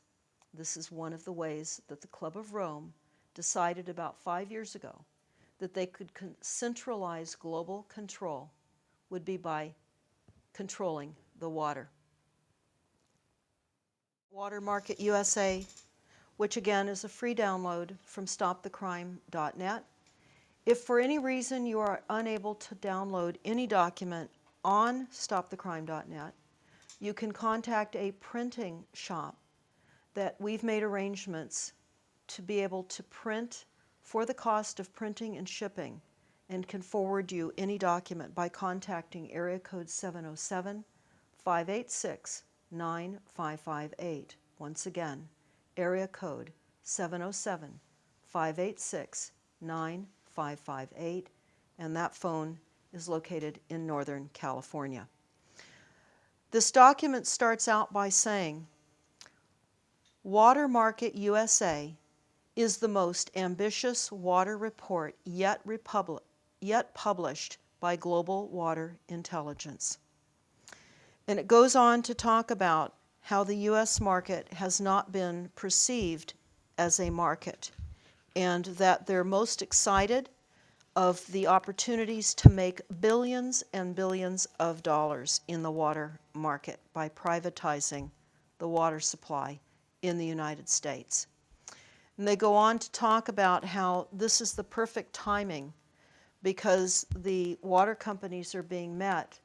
S1: This is one of the ways that the Club of Rome decided about 5 years ago that they could centralize global control would be by controlling the water. Water Market USA, which again is a free download from stopthecrime.net. If for any reason you are unable to download any document on stopthecrime.net, you can contact a printing shop that we've made arrangements to be able to print for the cost of printing and shipping, and can forward you any document by contacting area code 707-586-9558. Once again, area code 707-586-9558, and that phone is located in Northern California. This document starts out by saying, Water Market USA is the most ambitious water report yet published by Global Water Intelligence. And it goes on to talk about how the U.S. market has not been perceived as a market, and that they're most excited of the opportunities to make billions and billions of dollars in the water market by privatizing the water supply in the United States. And they go on to talk about how this is the perfect timing because the water companies are being met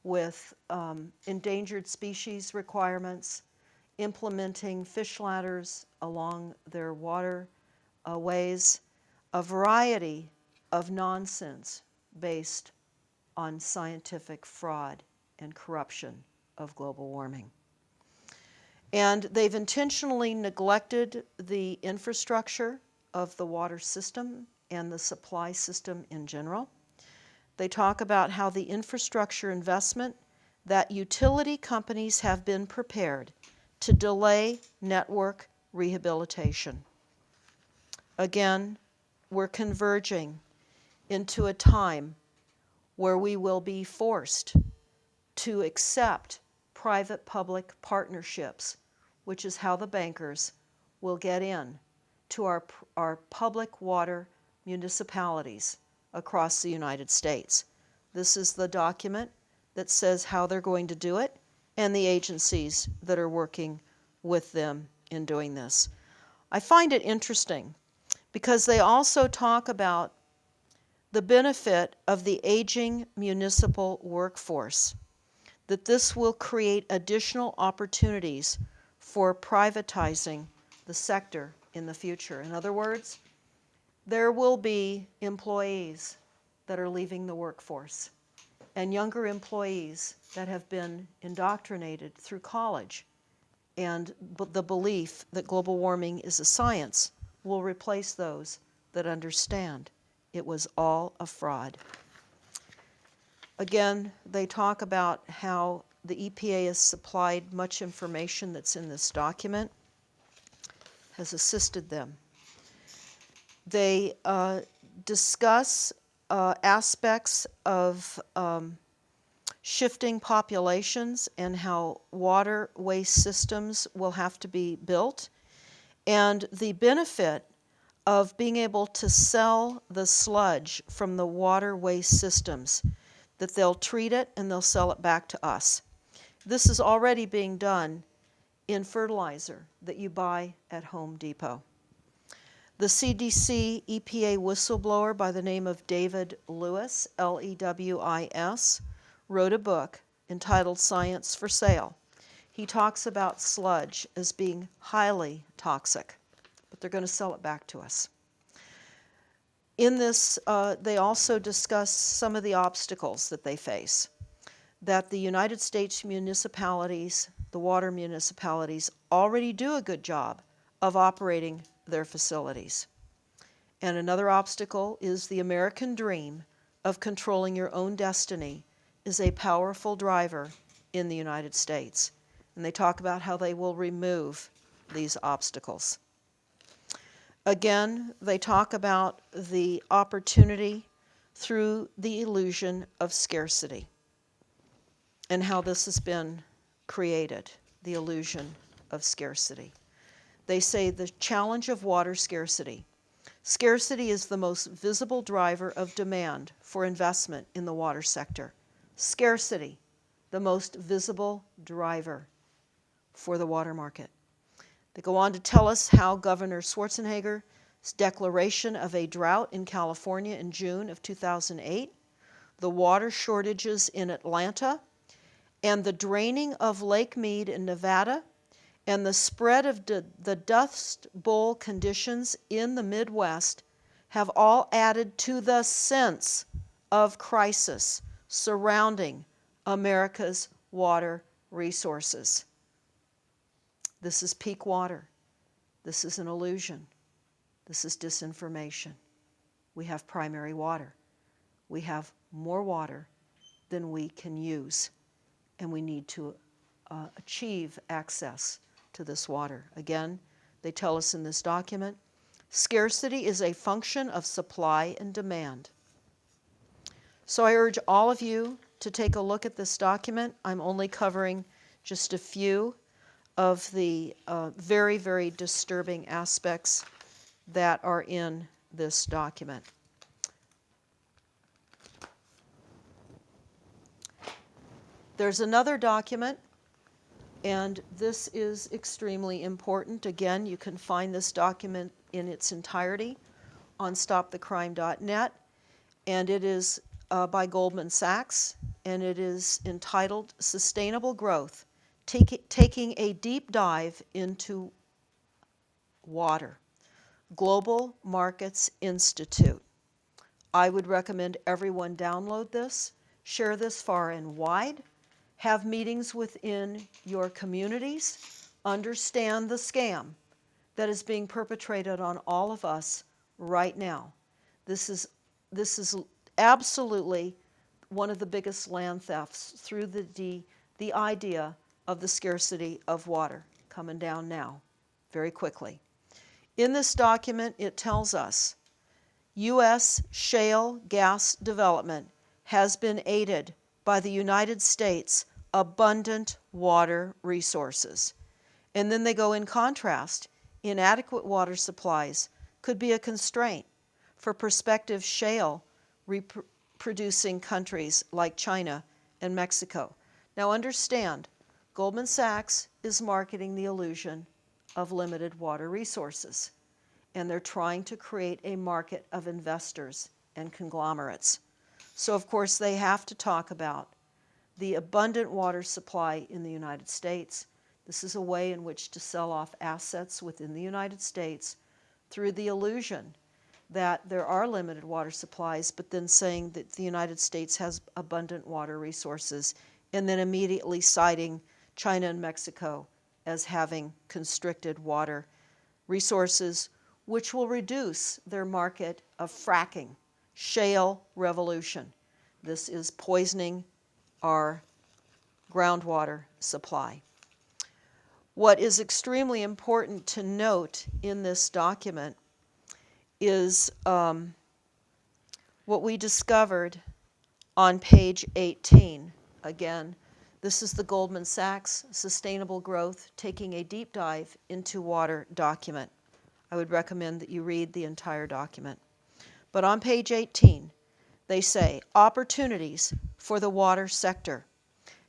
S1: with endangered species requirements, implementing fish ladders along their water ways, a variety of nonsense based on scientific fraud and corruption of global warming. And they've intentionally neglected the infrastructure of the water system and the supply system in general. They talk about how the infrastructure investment that utility companies have been prepared to delay network rehabilitation. Again, we're converging into a time where we will be forced to accept private-public partnerships, which is how the bankers will get in to our public water municipalities across the United States. This is the document that says how they're going to do it and the agencies that are working with them in doing this. I find it interesting because they also talk about the benefit of the aging municipal workforce, that this will create additional opportunities for privatizing the sector in the future. In other words, there will be employees that are leaving the workforce and younger employees that have been indoctrinated through college, and the belief that global warming is a science will replace those that understand it was all a fraud. Again, they talk about how the EPA has supplied much information that's in this document, has assisted them. They discuss aspects of shifting populations and how water waste systems will have to be built, and the benefit of being able to sell the sludge from the water waste systems, that they'll treat it and they'll sell it back to us. This is already being done in fertilizer that you buy at Home Depot. The CDC EPA whistleblower by the name of David Lewis, Lewis, wrote a book entitled Science for Sale. He talks about sludge as being highly toxic, but they're going to sell it back to us. In this, they also discuss some of the obstacles that they face, that the United States municipalities, the water municipalities, already do a good job of operating their facilities. And another obstacle is the American dream of controlling your own destiny is a powerful driver in the United States. And they talk about how they will remove these obstacles. Again, they talk about the opportunity through the illusion of scarcity and how this has been created, the illusion of scarcity. They say the challenge of water scarcity. Scarcity is the most visible driver of demand for investment in the water sector. Scarcity, the most visible driver for the water market. They go on to tell us how Governor Schwarzenegger's declaration of a drought in California in June of 2008, the water shortages in Atlanta, and the draining of Lake Mead in Nevada, and the spread of the Dust Bowl conditions in the Midwest have all added to the sense of crisis surrounding America's water resources. This is peak water. This is an illusion. This is disinformation. We have primary water. We have more water than we can use, and we need to achieve access to this water. Again, they tell us in this document, scarcity is a function of supply and demand. So I urge all of you to take a look at this document. I'm only covering just a few of the very, very disturbing aspects that are in this document. There's another document, and this is extremely important. Again, you can find this document in its entirety on stopthecrime.net, and it is by Goldman Sachs, and it is entitled Sustainable Growth, Taking a Deep Dive into Water, Global Markets Institute. I would recommend everyone download this, share this far and wide, have meetings within your communities, understand the scam that is being perpetrated on all of us right now. This is absolutely one of the biggest land thefts through the idea of the scarcity of water coming down now very quickly. In this document, it tells us U.S. shale gas development has been aided by the United States' abundant water resources. And then they go in contrast. Inadequate water supplies could be a constraint for prospective shale producing countries like China and Mexico. Now understand, Goldman Sachs is marketing the illusion of limited water resources, and they're trying to create a market of investors and conglomerates. So of course they have to talk about the abundant water supply in the United States. This is a way in which to sell off assets within the United States through the illusion that there are limited water supplies, but then saying that the United States has abundant water resources, and then immediately citing China and Mexico as having constricted water resources, which will reduce their market of fracking, shale revolution. This is poisoning our groundwater supply. What is extremely important to note in this document is what we discovered on page 18. Again, this is the Goldman Sachs Sustainable Growth, Taking a Deep Dive into Water document. I would recommend that you read the entire document. But on page 18, they say, opportunities for the water sector.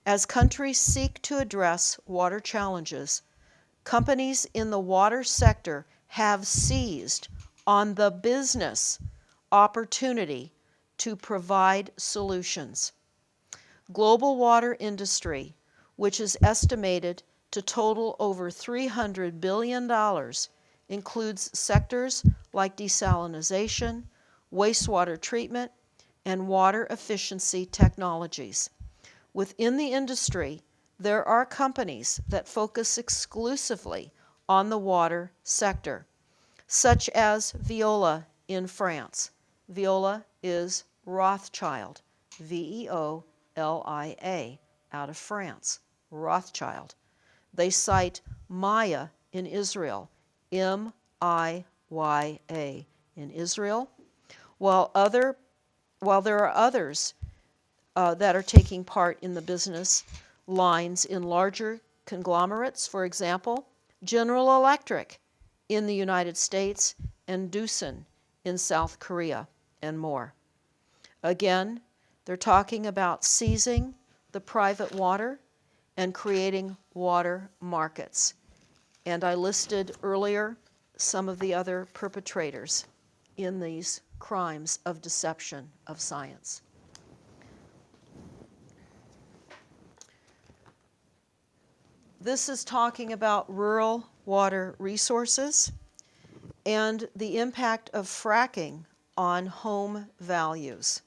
S1: As countries seek to address water challenges, companies in the water sector have seized on the business opportunity to provide solutions. Global water industry, which is estimated to total over $300 billion, includes sectors like desalination, wastewater treatment, and water efficiency technologies. Within the industry, there are companies that focus exclusively on the water sector, such as Veolia in France. Viola is Rothschild, Veolia, out of France, Rothschild. They cite Maya in Israel, Miya, in Israel, while there are others that are taking part in the business lines in larger conglomerates, for example, General Electric in the United States and Doosan in South Korea, and more. Again, they're talking about seizing the private water and creating water markets. And I listed earlier some of the other perpetrators in these crimes of deception of science. This is talking about rural water resources and the impact of fracking on home values.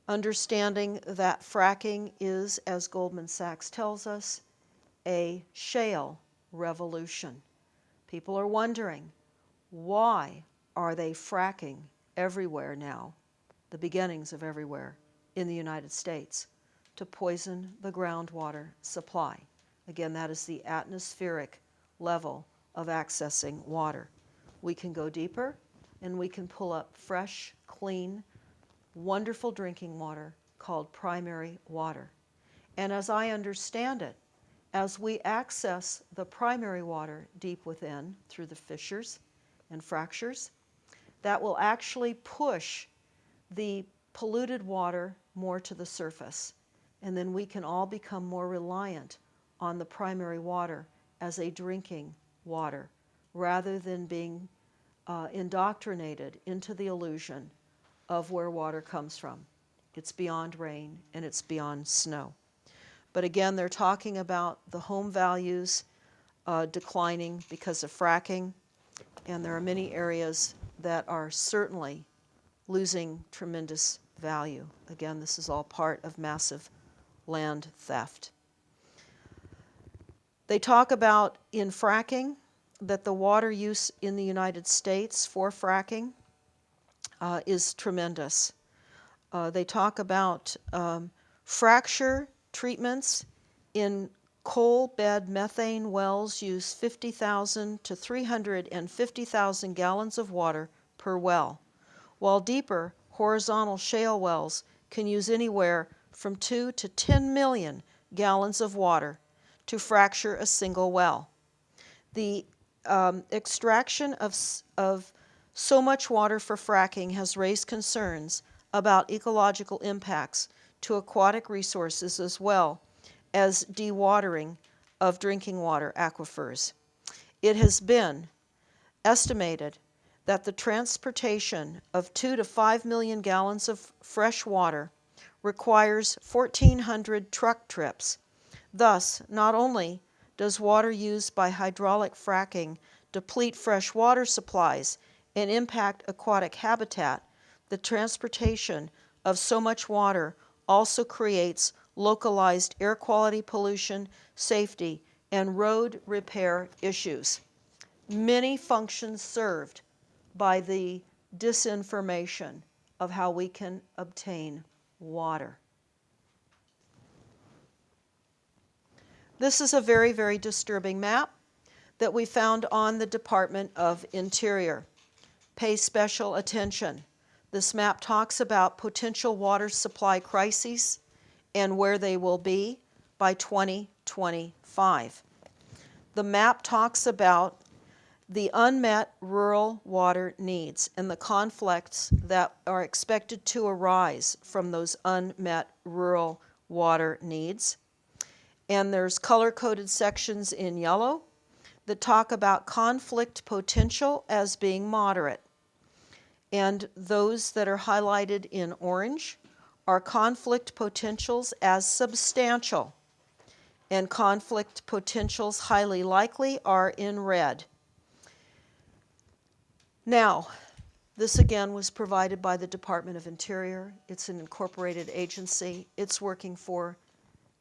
S1: Understanding that fracking is, as Goldman Sachs tells us, a shale revolution. People are wondering, why are they fracking everywhere now, the beginnings of everywhere in the United States, to poison the groundwater supply? Again, that is the atmospheric level of accessing water. We can go deeper and we can pull up fresh, clean, wonderful drinking water called primary water. And as I understand it, as we access the primary water deep within through the fissures and fractures, that will actually push the polluted water more to the surface. And then we can all become more reliant on the primary water as a drinking water, rather than being indoctrinated into the illusion of where water comes from. It's beyond rain and it's beyond snow. But again, they're talking about the home values declining because of fracking, and there are many areas that are certainly losing tremendous value. Again, this is all part of massive land theft. They talk about in fracking that the water use in the United States for fracking is tremendous. They talk about fracture treatments in coal bed methane wells use 50,000 to 350,000 gallons of water per well, while deeper horizontal shale wells can use anywhere from 2 to 10 million gallons of water to fracture a single well. The extraction of so much water for fracking has raised concerns about ecological impacts to aquatic resources as well as dewatering of drinking water aquifers. It has been estimated that the transportation of 2 to 5 million gallons of fresh water requires 1,400 truck trips. Thus, not only does water used by hydraulic fracking deplete fresh water supplies and impact aquatic habitat, the transportation of so much water also creates localized air quality pollution, safety, and road repair issues. Many functions served by the disinformation of how we can obtain water. This is a very, very disturbing map that we found on the Department of Interior. Pay special attention. This map talks about potential water supply crises and where they will be by 2025. The map talks about the unmet rural water needs and the conflicts that are expected to arise from those unmet rural water needs. And there's color-coded sections in yellow that talk about conflict potential as being moderate. And those that are highlighted in orange are conflict potentials as substantial. And conflict potentials highly likely are in red. Now, this again was provided by the Department of Interior. It's an incorporated agency. It's working for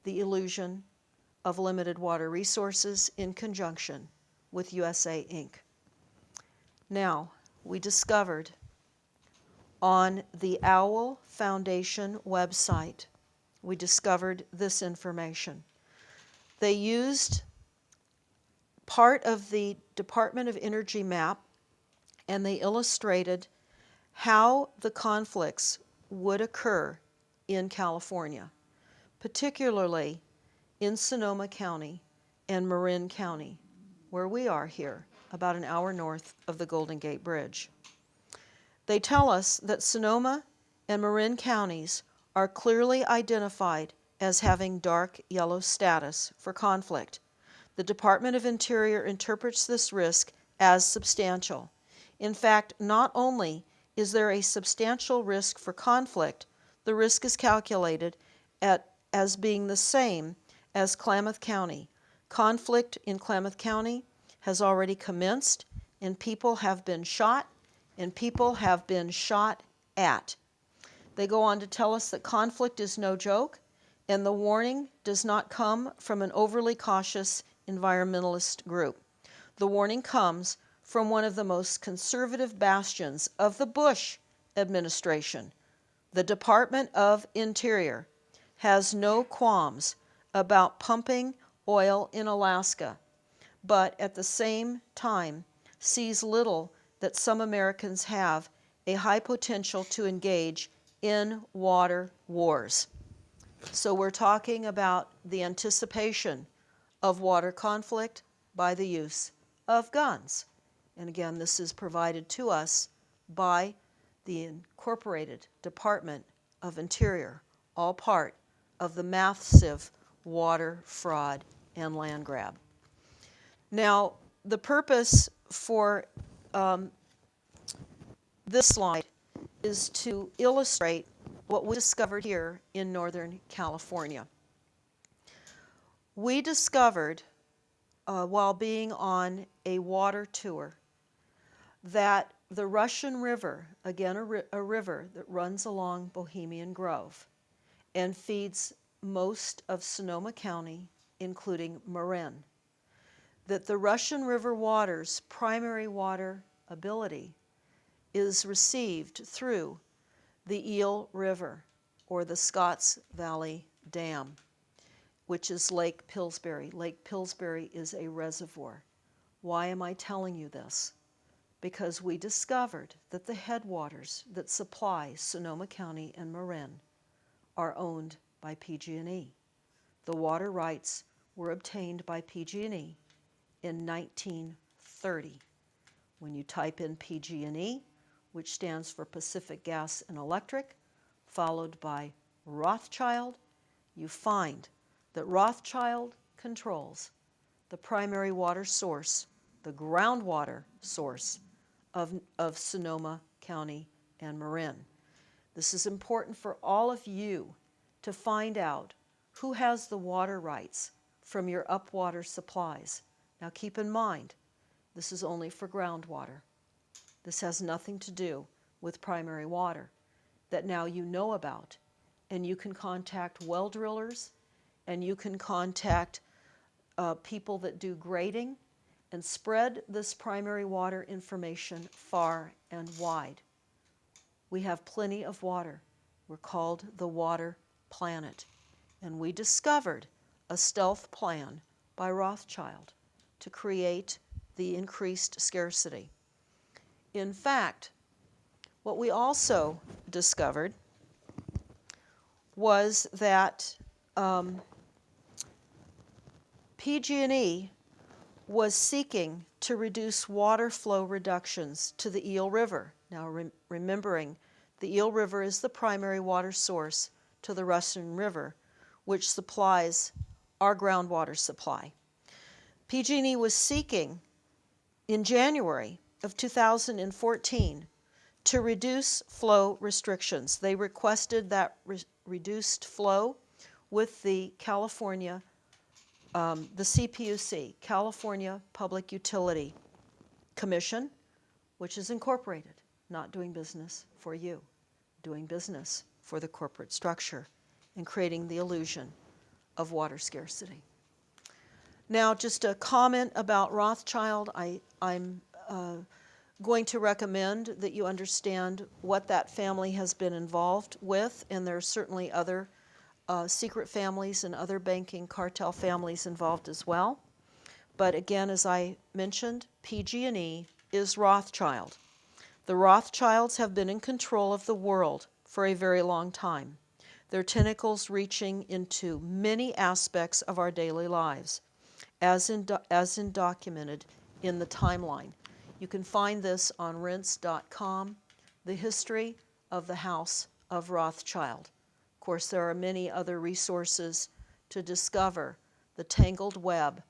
S1: the illusion of limited water resources in conjunction with USA Inc. Now, we discovered On the Owl Foundation website, we discovered this information. They used part of the Department of Energy map, and they illustrated how the conflicts would occur in California, particularly in Sonoma County and Marin County, where we are here, about an hour north of the Golden Gate Bridge. They tell us that Sonoma and Marin counties are clearly identified as having dark yellow status for conflict. The Department of Interior interprets this risk as substantial. In fact, not only is there a substantial risk for conflict, the risk is calculated as being the same as Klamath County. Conflict in Klamath County has already commenced, and people have been shot, and people have been shot at. They go on to tell us that conflict is no joke, and the warning does not come from an overly cautious environmentalist group. The warning comes from one of the most conservative bastions of the Bush administration. The Department of Interior has no qualms about pumping oil in Alaska, but at the same time sees little that some Americans have a high potential to engage in water wars. So we're talking about the anticipation of water conflict by the use of guns. And again, this is provided to us by the Incorporated Department of Interior, all part of the massive water fraud and land grab. Now, the purpose for this slide is to illustrate what we discovered here in Northern California. We discovered, while being on a water tour, that the Russian River, again a river that runs along Bohemian Grove and feeds most of Sonoma County, including Marin, that the Russian River water's primary water ability is received through the Eel River, or the Scotts Valley Dam, which is Lake Pillsbury. Lake Pillsbury is a reservoir. Why am I telling you this? Because we discovered that the headwaters that supply Sonoma County and Marin are owned by pg&e. The water rights were obtained by pg&e in 1930. When you type in pg&e, which stands for Pacific Gas and Electric, followed by Rothschild, you find that Rothschild controls the primary water source, the groundwater source of Sonoma County and Marin. This is important for all of you to find out who has the water rights from your upwater supplies. Now keep in mind, this is only for groundwater. This has nothing to do with primary water that now you know about. And you can contact well drillers, and you can contact people that do grading, and spread this primary water information far and wide. We have plenty of water. We're called the Water Planet. And we discovered a stealth plan by Rothschild to create the increased scarcity. In fact, what we also discovered was that pg&e was seeking to reduce water flow reductions to the Eel River. Now remembering, the Eel River is the primary water source to the Russian River, which supplies our groundwater supply. PG&E was seeking in January of 2014 to reduce flow restrictions. They requested that reduced flow with the California, the CPUC, California Public Utility Commission, which is incorporated, not doing business for you, doing business for the corporate structure and creating the illusion of water scarcity. Now, just a comment about Rothschild. I'm going to recommend that you understand what that family has been involved with, and there are certainly other secret families and other banking cartel families involved as well. But again, as I mentioned, PG&E is Rothschild. The Rothschilds have been in control of the world for a very long time, their tentacles reaching into many aspects of our daily lives, as documented in the timeline. You can find this on rinse.com, the history of the House of Rothschild. Of course, there are many other resources to discover the tangled web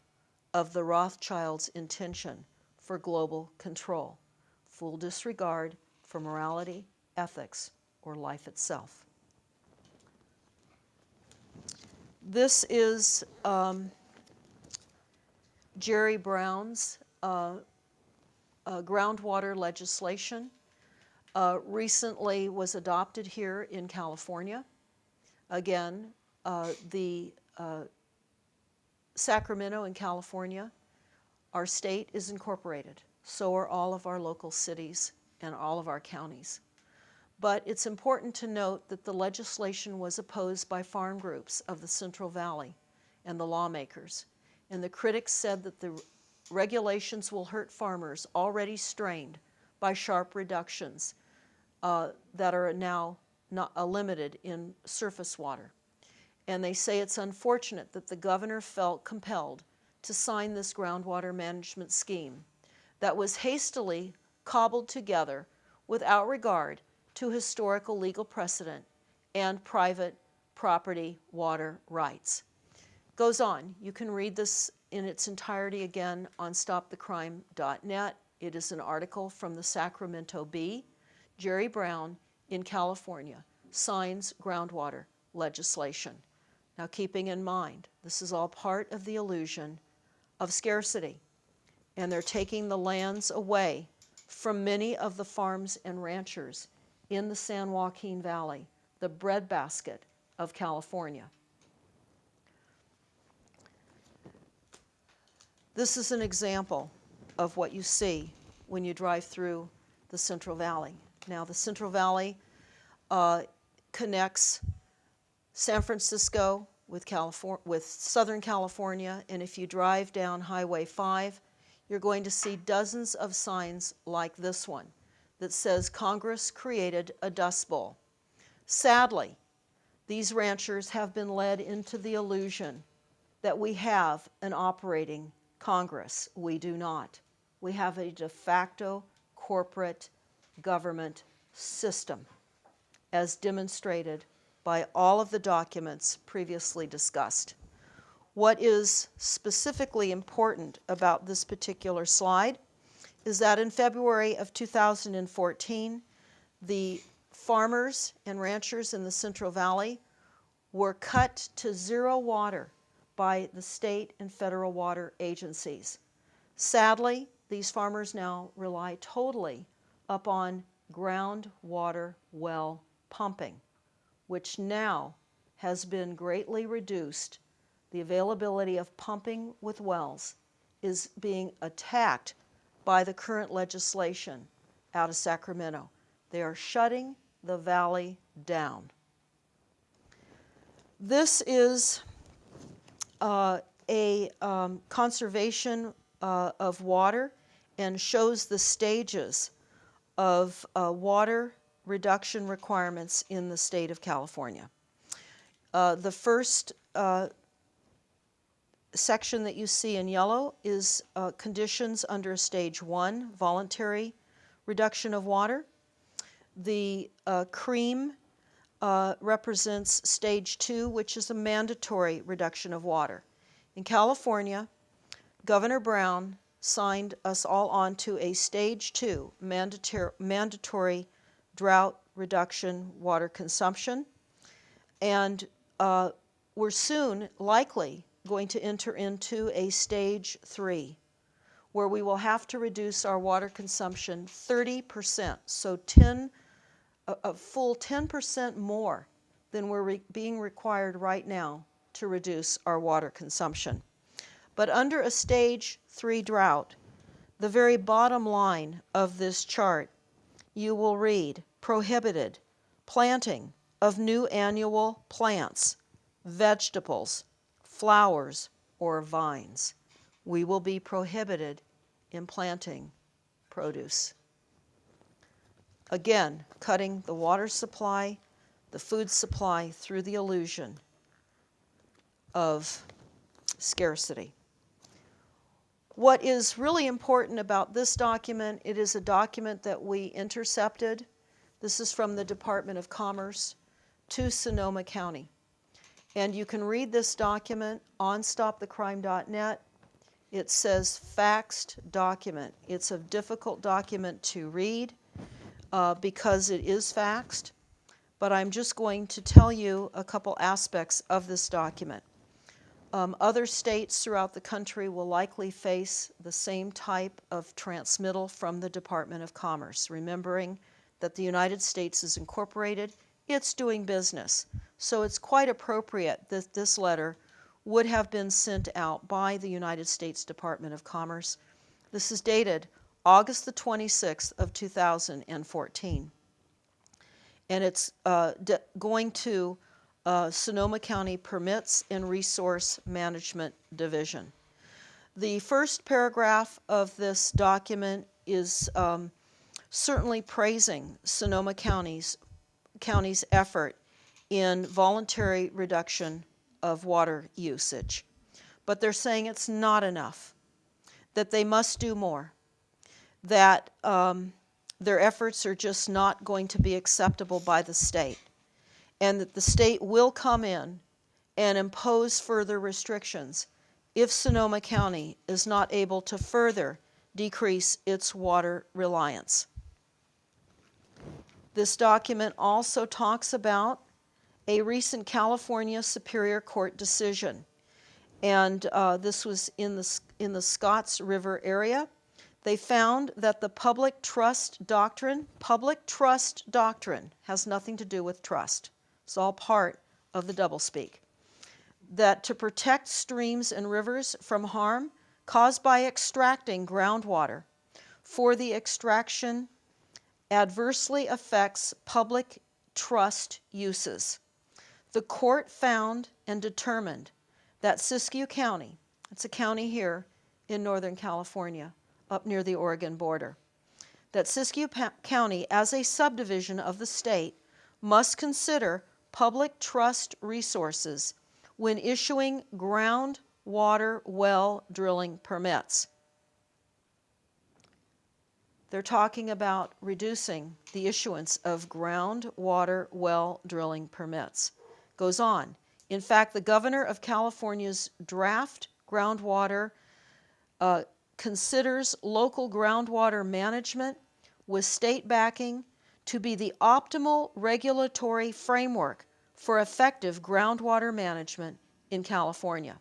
S1: of the Rothschilds' intention for global control, full disregard for morality, ethics, or life itself. This is Jerry Brown's groundwater legislation. Recently was adopted here in California. Again, the Sacramento in California, our state is incorporated. So are all of our local cities and all of our counties. But it's important to note that the legislation was opposed by farm groups of the Central Valley and the lawmakers. And the critics said that the regulations will hurt farmers already strained by sharp reductions that are now not limited in surface water. And they say it's unfortunate that the governor felt compelled to sign this groundwater management scheme that was hastily cobbled together without regard to historical legal precedent and private property water rights. Goes on. You can read this in its entirety again on stopthecrime.net. It is an article from the Sacramento Bee. Jerry Brown in California signs groundwater legislation. Now, keeping in mind, this is all part of the illusion of scarcity, and they're taking the lands away from many of the farms and ranchers in the San Joaquin Valley, the breadbasket of California. This is an example of what you see when you drive through the Central Valley. Now, the Central Valley connects San Francisco with Southern California, and if you drive down Highway 5, you're going to see dozens of signs like this one that says Congress created a Dust Bowl. Sadly, these ranchers have been led into the illusion that we have an operating Congress. We do not. We have a de facto corporate government system, as demonstrated by all of the documents previously discussed. What is specifically important about this particular slide is that in February of 2014, the farmers and ranchers in the Central Valley were cut to zero water by the state and federal water agencies. Sadly, these farmers now rely totally upon groundwater well pumping, which now has been greatly reduced. The availability of pumping with wells is being attacked by the current legislation out of Sacramento. They are shutting the valley down. This is a conservation of water and shows the stages of water reduction requirements in the state of California. The first section that you see in yellow is conditions under Stage 1, voluntary reduction of water. The cream represents Stage 2, which is a mandatory reduction of water. In California, Governor Brown signed us all on to a Stage 2 mandatory drought reduction water consumption, and we're soon likely going to enter into a Stage 3 where we will have to reduce our water consumption 30%, so a full 10% more than we're being required right now to reduce our water consumption. But under a Stage 3 drought, the very bottom line of this chart, you will read prohibited planting of new annual plants, vegetables, flowers, or vines. We will be prohibited in planting produce. Again, cutting the water supply, the food supply through the illusion of scarcity. What is really important about this document, it is a document that we intercepted. This is from the Department of Commerce to Sonoma County. And you can read this document on stopthecrime.net. It says faxed document. It's a difficult document to read because it is faxed, but I'm just going to tell you a couple aspects of this document. Other states throughout the country will likely face the same type of transmittal from the Department of Commerce, remembering that the United States is incorporated, it's doing business. So it's quite appropriate that this letter would have been sent out by the United States Department of Commerce. This is dated August the 26th of 2014. And it's going to Sonoma County Permits and Resource Management Division. The first paragraph of this document is certainly praising Sonoma County's effort in voluntary reduction of water usage. But they're saying it's not enough, that they must do more, that their efforts are just not going to be acceptable by the state, and that the state will come in and impose further restrictions if Sonoma County is not able to further decrease its water reliance. This document also talks about a recent California Superior Court decision, and this was in the Scotts River area. They found that the public trust doctrine has nothing to do with trust. It's all part of the doublespeak. That to protect streams and rivers from harm caused by extracting groundwater for the extraction adversely affects public trust uses. The court found and determined that Siskiyou County, it's a county here in Northern California, up near the Oregon border, that Siskiyou County, as a subdivision of the state, must consider public trust resources when issuing groundwater well drilling permits. They're talking about reducing the issuance of groundwater well drilling permits. Goes on. In fact, the governor of California's draft groundwater considers local groundwater management with state backing to be the optimal regulatory framework for effective groundwater management in California.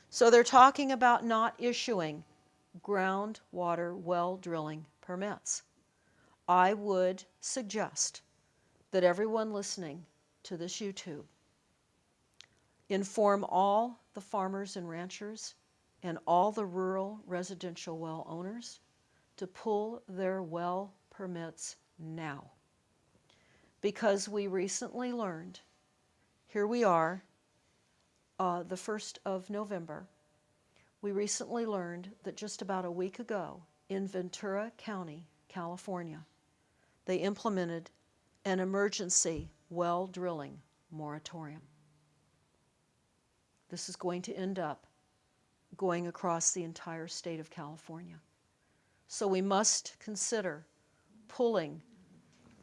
S1: So they're talking about not issuing groundwater well drilling permits. I would suggest that everyone listening to this YouTube inform all the farmers and ranchers and all the rural residential well owners to pull their well permits now. Because we recently learned, here we are, the 1st of November, we recently learned that just about a week ago in Ventura County, California, they implemented an emergency well drilling moratorium. This is going to end up going across the entire state of California. So we must consider pulling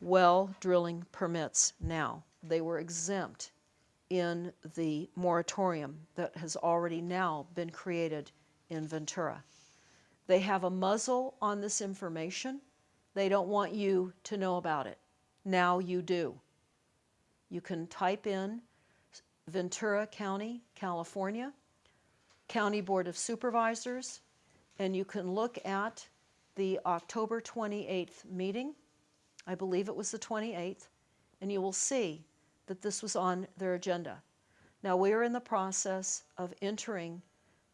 S1: well drilling permits now. They were exempt in the moratorium that has already now been created in Ventura. They have a muzzle on this information. They don't want you to know about it. Now you do. You can type in Ventura County, California, County Board of Supervisors, and you can look at the October 28th meeting. I believe it was the 28th, and you will see that this was on their agenda. Now we are in the process of entering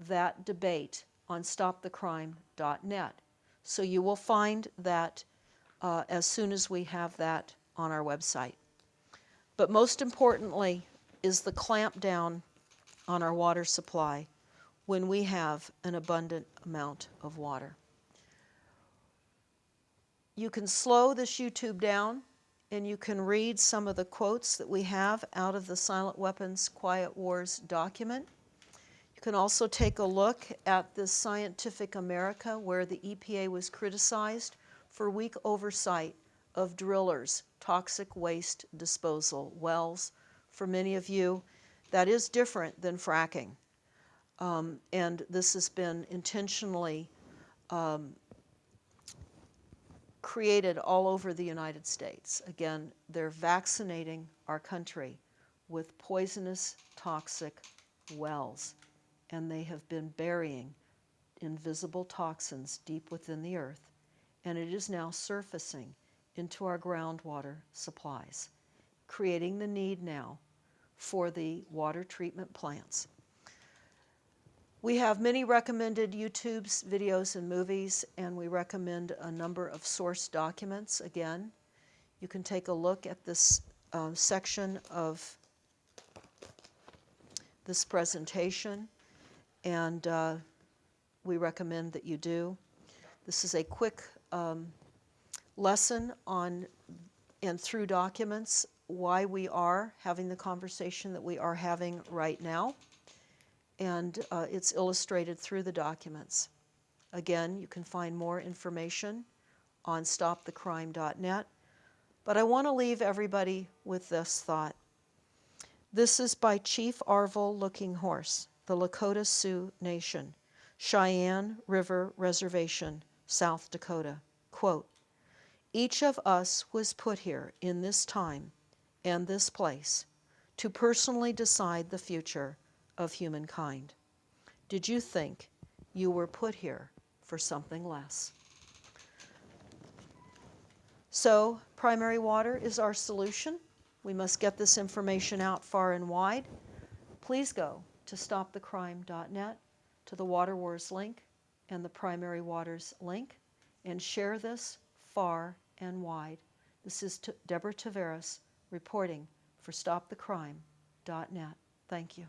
S1: that debate on stopthecrime.net. So you will find that as soon as we have that on our website. But most importantly is the clamp down on our water supply when we have an abundant amount of water. You can slow this YouTube down and you can read some of the quotes that we have out of the Silent Weapons Quiet Wars document. You can also take a look at this Scientific America where the EPA was criticized for weak oversight of drillers' toxic waste disposal wells. For many of you, that is different than fracking. And this has been intentionally created all over the United States. Again, they're vaccinating our country with poisonous, toxic wells, and they have been burying invisible toxins deep within the earth, and it is now surfacing into our groundwater supplies, creating the need now for the water treatment plants. We have many recommended YouTube's videos and movies, and we recommend a number of source documents. Again, you can take a look at this section of this presentation, and we recommend that you do. This is a quick lesson on and through documents why we are having the conversation that we are having right now. And it's illustrated through the documents. Again, you can find more information on stopthecrime.net. But I want to leave everybody with this thought. This is by Chief Arvil Looking Horse, the Lakota Sioux Nation, Cheyenne River Reservation, South Dakota. Quote, "Each of us was put here in this time and this place to personally decide the future of humankind. Did you think you were put here for something less?" So, primary water is our solution. We must get this information out far and wide. Please go to stopthecrime.net, to the Water Wars link and the Primary Waters link, and share this far and wide. This is Deborah Tavares reporting for stopthecrime.net. Thank you.